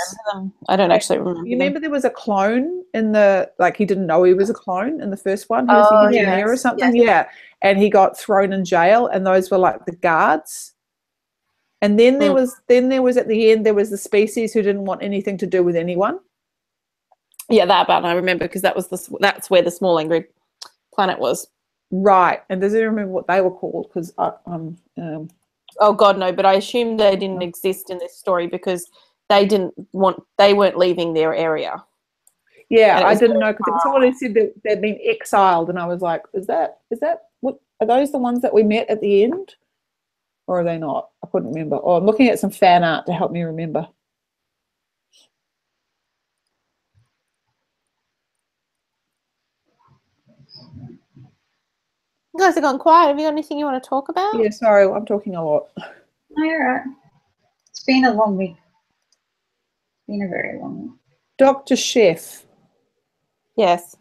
I don't actually remember. You remember there was a clone in he didn't know he was a clone in the first one. He was an engineer or something. Yes. Yeah. And he got thrown in jail, and those were like the guards. And then there was at the end, there was the species who didn't want anything to do with anyone. Yeah, that part I remember because that's where the small angry planet was. Right. And does anyone remember what they were called? Because oh God, no, but I assume they didn't exist in this story because they weren't leaving their area. Yeah, I didn't know because someone who said that they'd been exiled, and I was like, is that what are those the ones that we met at the end? Or are they not? I couldn't remember. Oh, I'm looking at some fan art to help me remember. You guys have gone quiet. Have you got anything you want to talk about? Yeah, sorry, I'm talking a lot. No, you're right. It's been a long week. It's been a very long week. Dr. Chef. Yes.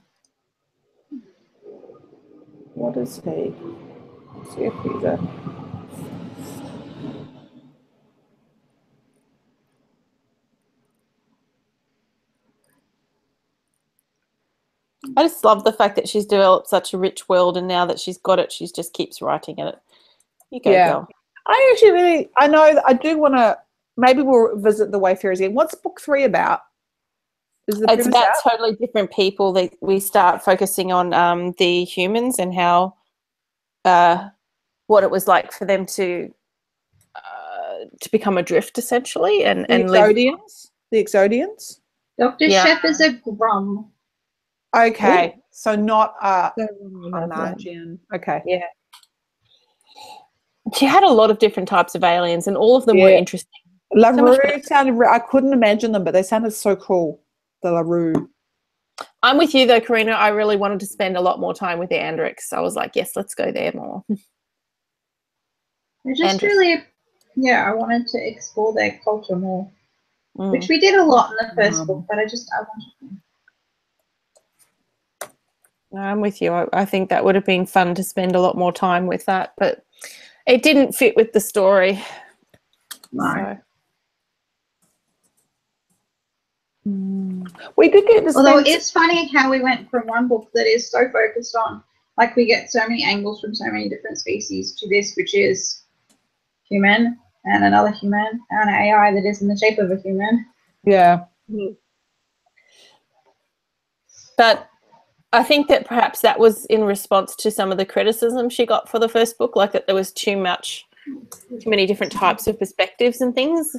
What is he? Let's see if he's a... I just love the fact that she's developed such a rich world, and now that she's got it, she just keeps writing in it. You go, girl. I actually I know that I do want to, maybe we'll visit the Wayfarers again. What's book 3 about? It's about totally different people. We start focusing on the humans and how, what it was like for them to become adrift, essentially, and live. The Exodians? Dr. Chef is a Grum. Okay, so not a Margian. Okay. Yeah. She had a lot of different types of aliens, and all of them were interesting. LaRue sounded, I couldn't imagine them, but they sounded so cool, the LaRue. I'm with you, though, Karina. I really wanted to spend a lot more time with the Andrix. I was like, yes, let's go there more. I just really, I wanted to explore their culture more, which we did a lot in the first book, but I wanted to. I'm with you. I think that would have been fun to spend a lot more time with that, but It didn't fit with the story. No. So. We did get to Although spend. it's funny how we went from one book that is so focused on, like we get so many angles from so many different species, to this, which is human and another human and an AI that is in the shape of a human. Yeah. But I think that perhaps that was in response to some of the criticism she got for the first book, like that there was too many different types of perspectives and things.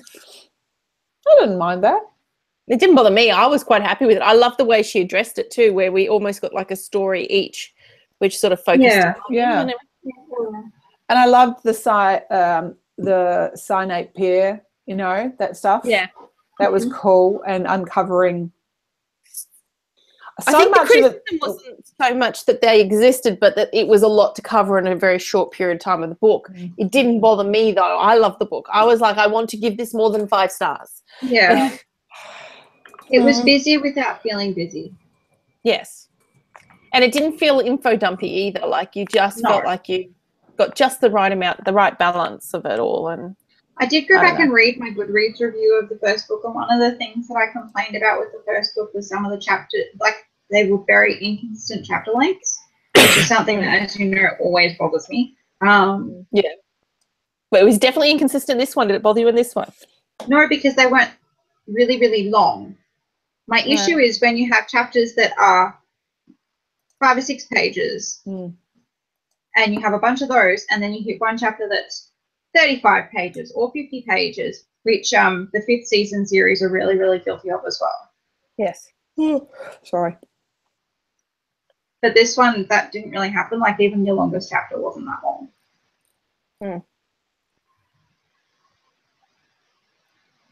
I didn't mind that. It didn't bother me. I was quite happy with it. I love the way she addressed it too, where we almost got like a story each, which sort of focused on Yeah. and And I loved the cyanate pair, you know, that stuff. yeah. That was cool, and uncovering I think the criticism wasn't so much that they existed, but that it was a lot to cover in a very short period of time of the book. It didn't bother me, though. I love the book. I was like, I want to give this more than 5 stars. Yeah. It was busy without feeling busy. Yes. And it didn't feel info dumpy either. Like you just felt like you got just the right amount, the right balance of it all. And I did go back and read my Goodreads review of the first book, and one of the things that I complained about with the first book was some of the chapters, like they were very inconsistent chapter lengths, which is something that, as you know, always bothers me. Yeah. But it was definitely inconsistent this one. Did it bother you in this one? No, because they weren't really, really long. My issue is when you have chapters that are 5 or 6 pages and you have a bunch of those, and then you hit one chapter that's 35 pages or 50 pages, which the 5th season series are really, really guilty of as well. Yes. Sorry. But this one, that didn't really happen. Like, even your longest chapter wasn't that long.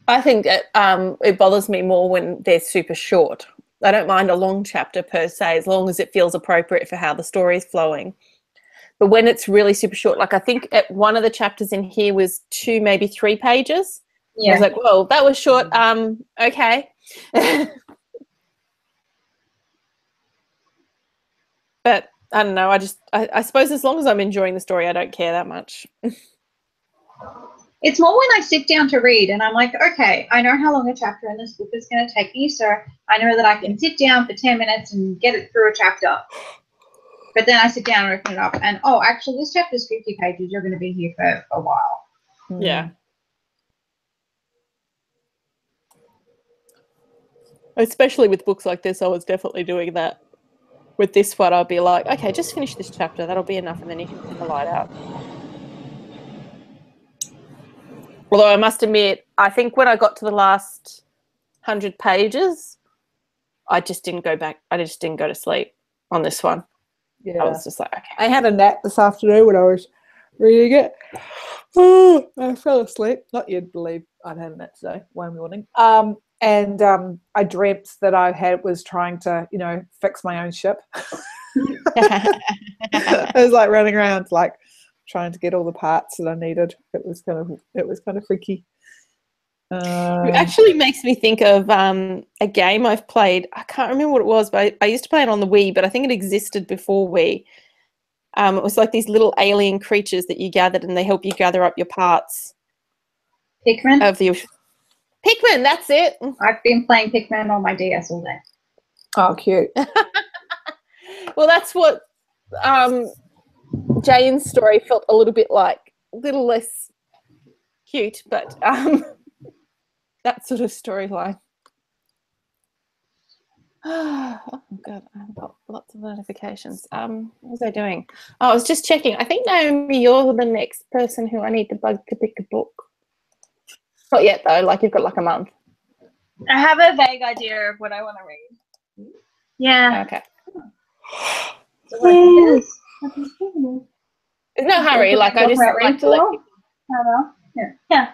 I think that it bothers me more when they're super short. I don't mind a long chapter per se, as long as it feels appropriate for how the story is flowing. But when it's really super short, like I think one of the chapters in here was 2, maybe 3 pages. Yeah. I was like, whoa, that was short. Okay. But I don't know. I suppose as long as I'm enjoying the story, I don't care that much. It's more when I sit down to read and I'm like, okay, I know how long a chapter in this book is going to take me, so I know that I can sit down for 10 minutes and get it through a chapter. But then I sit down and open it up and, oh, actually, this chapter is 50 pages. You're going to be here for a while. Yeah. Especially with books like this, I was definitely doing that. With this one, I'll be like, okay, just finish this chapter. That'll be enough, and then you can put the light out. Although I must admit, I think when I got to the last 100 pages, I just didn't go back. I just didn't go to sleep on this one. Yeah. I was just like, okay. I had a nap this afternoon when I was reading it. Oh, I fell asleep. Not you'd believe I'd had a nap today, 1 morning. And I dreamt that I was trying to, you know, fix my own ship. I was like running around, like trying to get all the parts that I needed. It was kind of freaky. It actually makes me think of a game I've played. I can't remember what it was, but I used to play it on the Wii, but I think it existed before Wii. It was like these little alien creatures that you gathered, and they help you gather up your parts. Pikmin? Pikmin, that's it. I've been playing Pikmin on my DS all day. Oh, cute. Well, that's what Jane's story felt a little bit like. A little less cute, but that sort of storyline. Oh, God, I've got lots of notifications. What was I doing? Oh, I was just checking. I think, Naomi, you're the next person who I need to bug to pick a book. Not yet, though. Like, you've got like a month. I have a vague idea of what I want to read. Yeah. Okay. So what I think it is. There's no hurry. Like, I just like to let people... Yeah.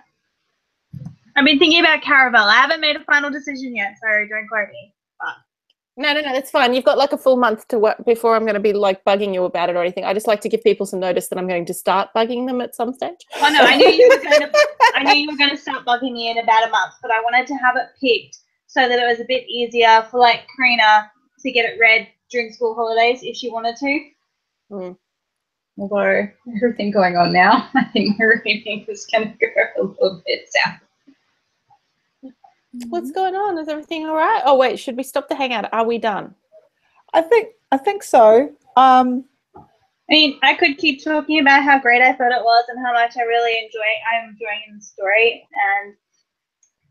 I've been thinking about Caravel. I haven't made a final decision yet, so don't quote me. But... No, that's fine. You've got like a full month to work before I'm going to be like bugging you about it or anything. I just like to give people some notice that I'm going to start bugging them at some stage. Oh no, I knew you were going to start bugging me in about a month, but I wanted to have it picked so that it was a bit easier for like Karina to get it read during school holidays if she wanted to. Although everything going on now, I think everything is going to go a little bit south. What's going on? Is everything all right? Oh wait, should we stop the hangout? Are we done? I think so. I mean, I could keep talking about how great I thought it was and how much I'm enjoying the story,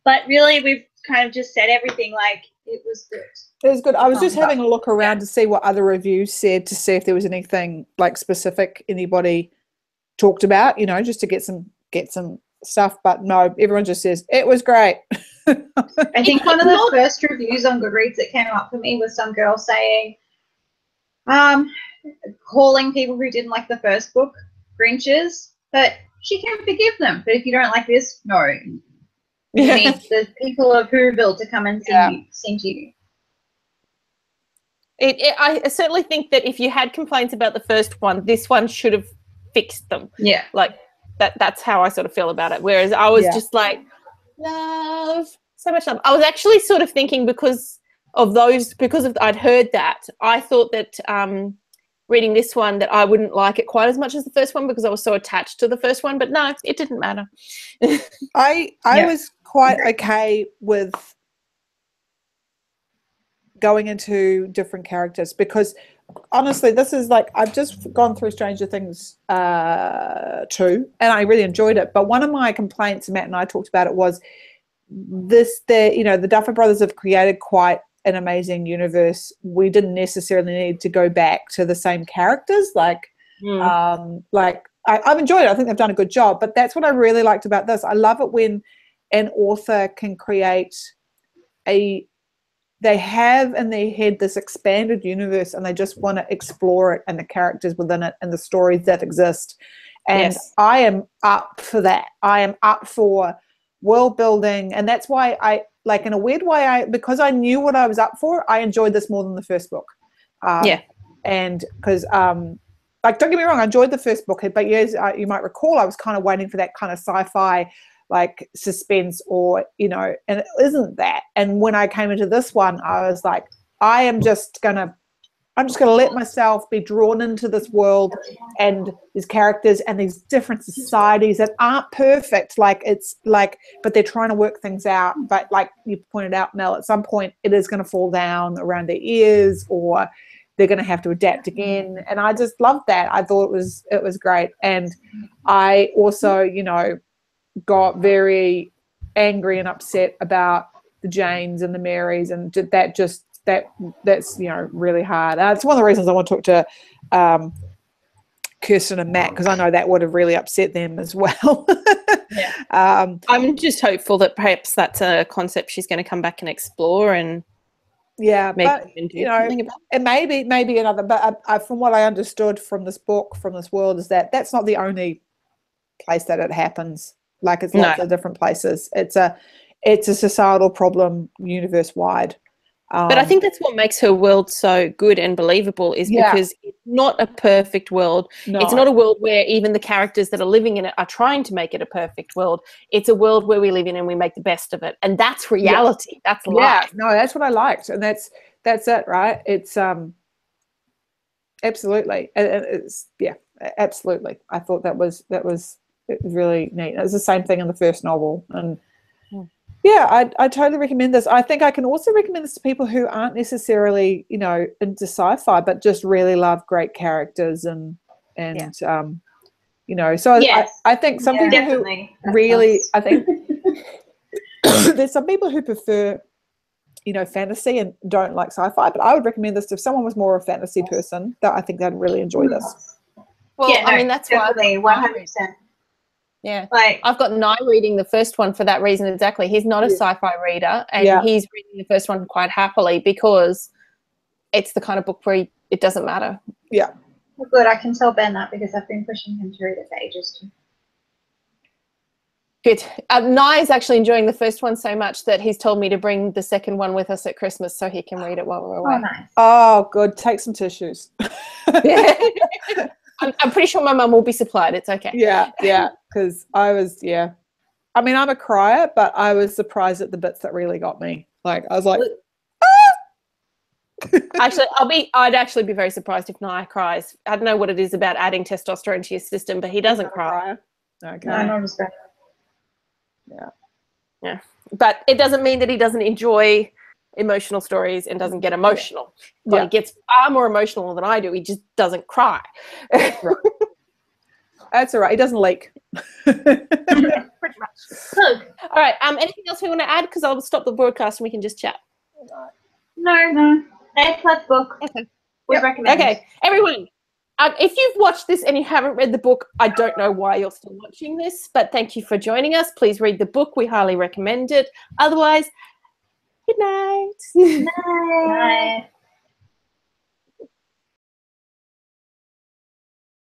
but really we've kind of just said everything. Like, it was good. It was good. I was just having a look around to see what other reviews said, to see if there was anything like specific anybody talked about, you know, just to get some stuff. But no, everyone just says it was great. I think one of the first reviews on Goodreads that came up for me was some girl saying, calling people who didn't like the first book Grinches, but she can forgive them. But if you don't like this, no. You need the people of Whoville to come and sing to you. I certainly think that if you had complaints about the first one, this one should have fixed them. Yeah. Like that's how I sort of feel about it. Whereas I was just like, love, so much love. I was actually sort of thinking because I'd heard that, I thought that reading this one that I wouldn't like it quite as much as the first one because I was so attached to the first one, but no, it didn't matter. I was quite okay with going into different characters because honestly, this is like, I've just gone through Stranger Things 2 and I really enjoyed it. But one of my complaints, Matt and I talked about it, was the Duffer Brothers have created quite an amazing universe. We didn't necessarily need to go back to the same characters. I've enjoyed it. I think they've done a good job, but that's what I really liked about this. I love it when an author can create they have in their head this expanded universe and they just want to explore it and the characters within it and the stories that exist. And I am up for that. I am up for world building, and that's why I, like, in a weird way, because I knew what I was up for, I enjoyed this more than the first book. And because like, don't get me wrong, I enjoyed the first book, but yes, you might recall I was kind of waiting for that kind of sci-fi like suspense, or and it isn't that. And when I came into this one, I was like, I'm just gonna let myself be drawn into this world and these characters and these different societies that aren't perfect. Like, it's like, but they're trying to work things out. But like you pointed out, Mel, at some point it is going to fall down around their ears, or they're going to have to adapt again. And I just loved that. I thought it was great. And I also, got very angry and upset about the Janes and the Marys, and that's really hard. It's one of the reasons I want to talk to Kirsten and Matt, because I know that would have really upset them as well. I'm just hopeful that perhaps that's a concept she's going to come back and explore, and maybe do something about it. And maybe another. But from what I understood from this book, from this world, is that that's not the only place that it happens. Like, it's lots of different places. It's a societal problem, universe wide. But I think that's what makes her world so good and believable, is because it's not a perfect world. No. It's not a world where even the characters that are living in it are trying to make it a perfect world. It's a world where we live in and we make the best of it. And that's reality. That's life. Yeah, no, that's what I liked. And that's it, right? It's absolutely. It's absolutely. I thought that was really neat. It was the same thing in the first novel. And I totally recommend this. I think I can also recommend this to people who aren't necessarily, into sci-fi, but just really love great characters and so I think some people who really, I think there's some people who prefer, fantasy and don't like sci-fi, but I would recommend this if someone was more a fantasy person. That I think they'd really enjoy this. Well, I mean, that's why 100%. Yeah, like, I've got Nye reading the first one for that reason exactly. He's not a sci-fi reader, and he's reading the first one quite happily because it's the kind of book where it doesn't matter. Yeah. Well, good. I can tell Ben that because I've been pushing him to read it for ages too. Good. Nye is actually enjoying the first one so much that he's told me to bring the second one with us at Christmas so he can read it while we're away. Oh, nice. Oh, good. Take some tissues. I'm pretty sure my mum will be supplied. It's okay. Yeah, because I was, I mean, I'm a crier, but I was surprised at the bits that really got me. Like, I was like, Actually, I'd actually be very surprised if Nia cries. I don't know what it is about adding testosterone to your system, but he doesn't cry. Okay. No, not as bad. Yeah. But it doesn't mean that he doesn't enjoy emotional stories and doesn't get emotional. But Yeah. he gets far more emotional than I do. He just doesn't cry. That's all right. He doesn't leak. Pretty much. All right. Anything else we want to add? Because I'll stop the broadcast and we can just chat. No. A+ book. Okay. Would recommend. Okay, everyone. If you've watched this and you haven't read the book, I don't know why you're still watching this, but thank you for joining us. Please read the book. We highly recommend it. Otherwise, good night. Night.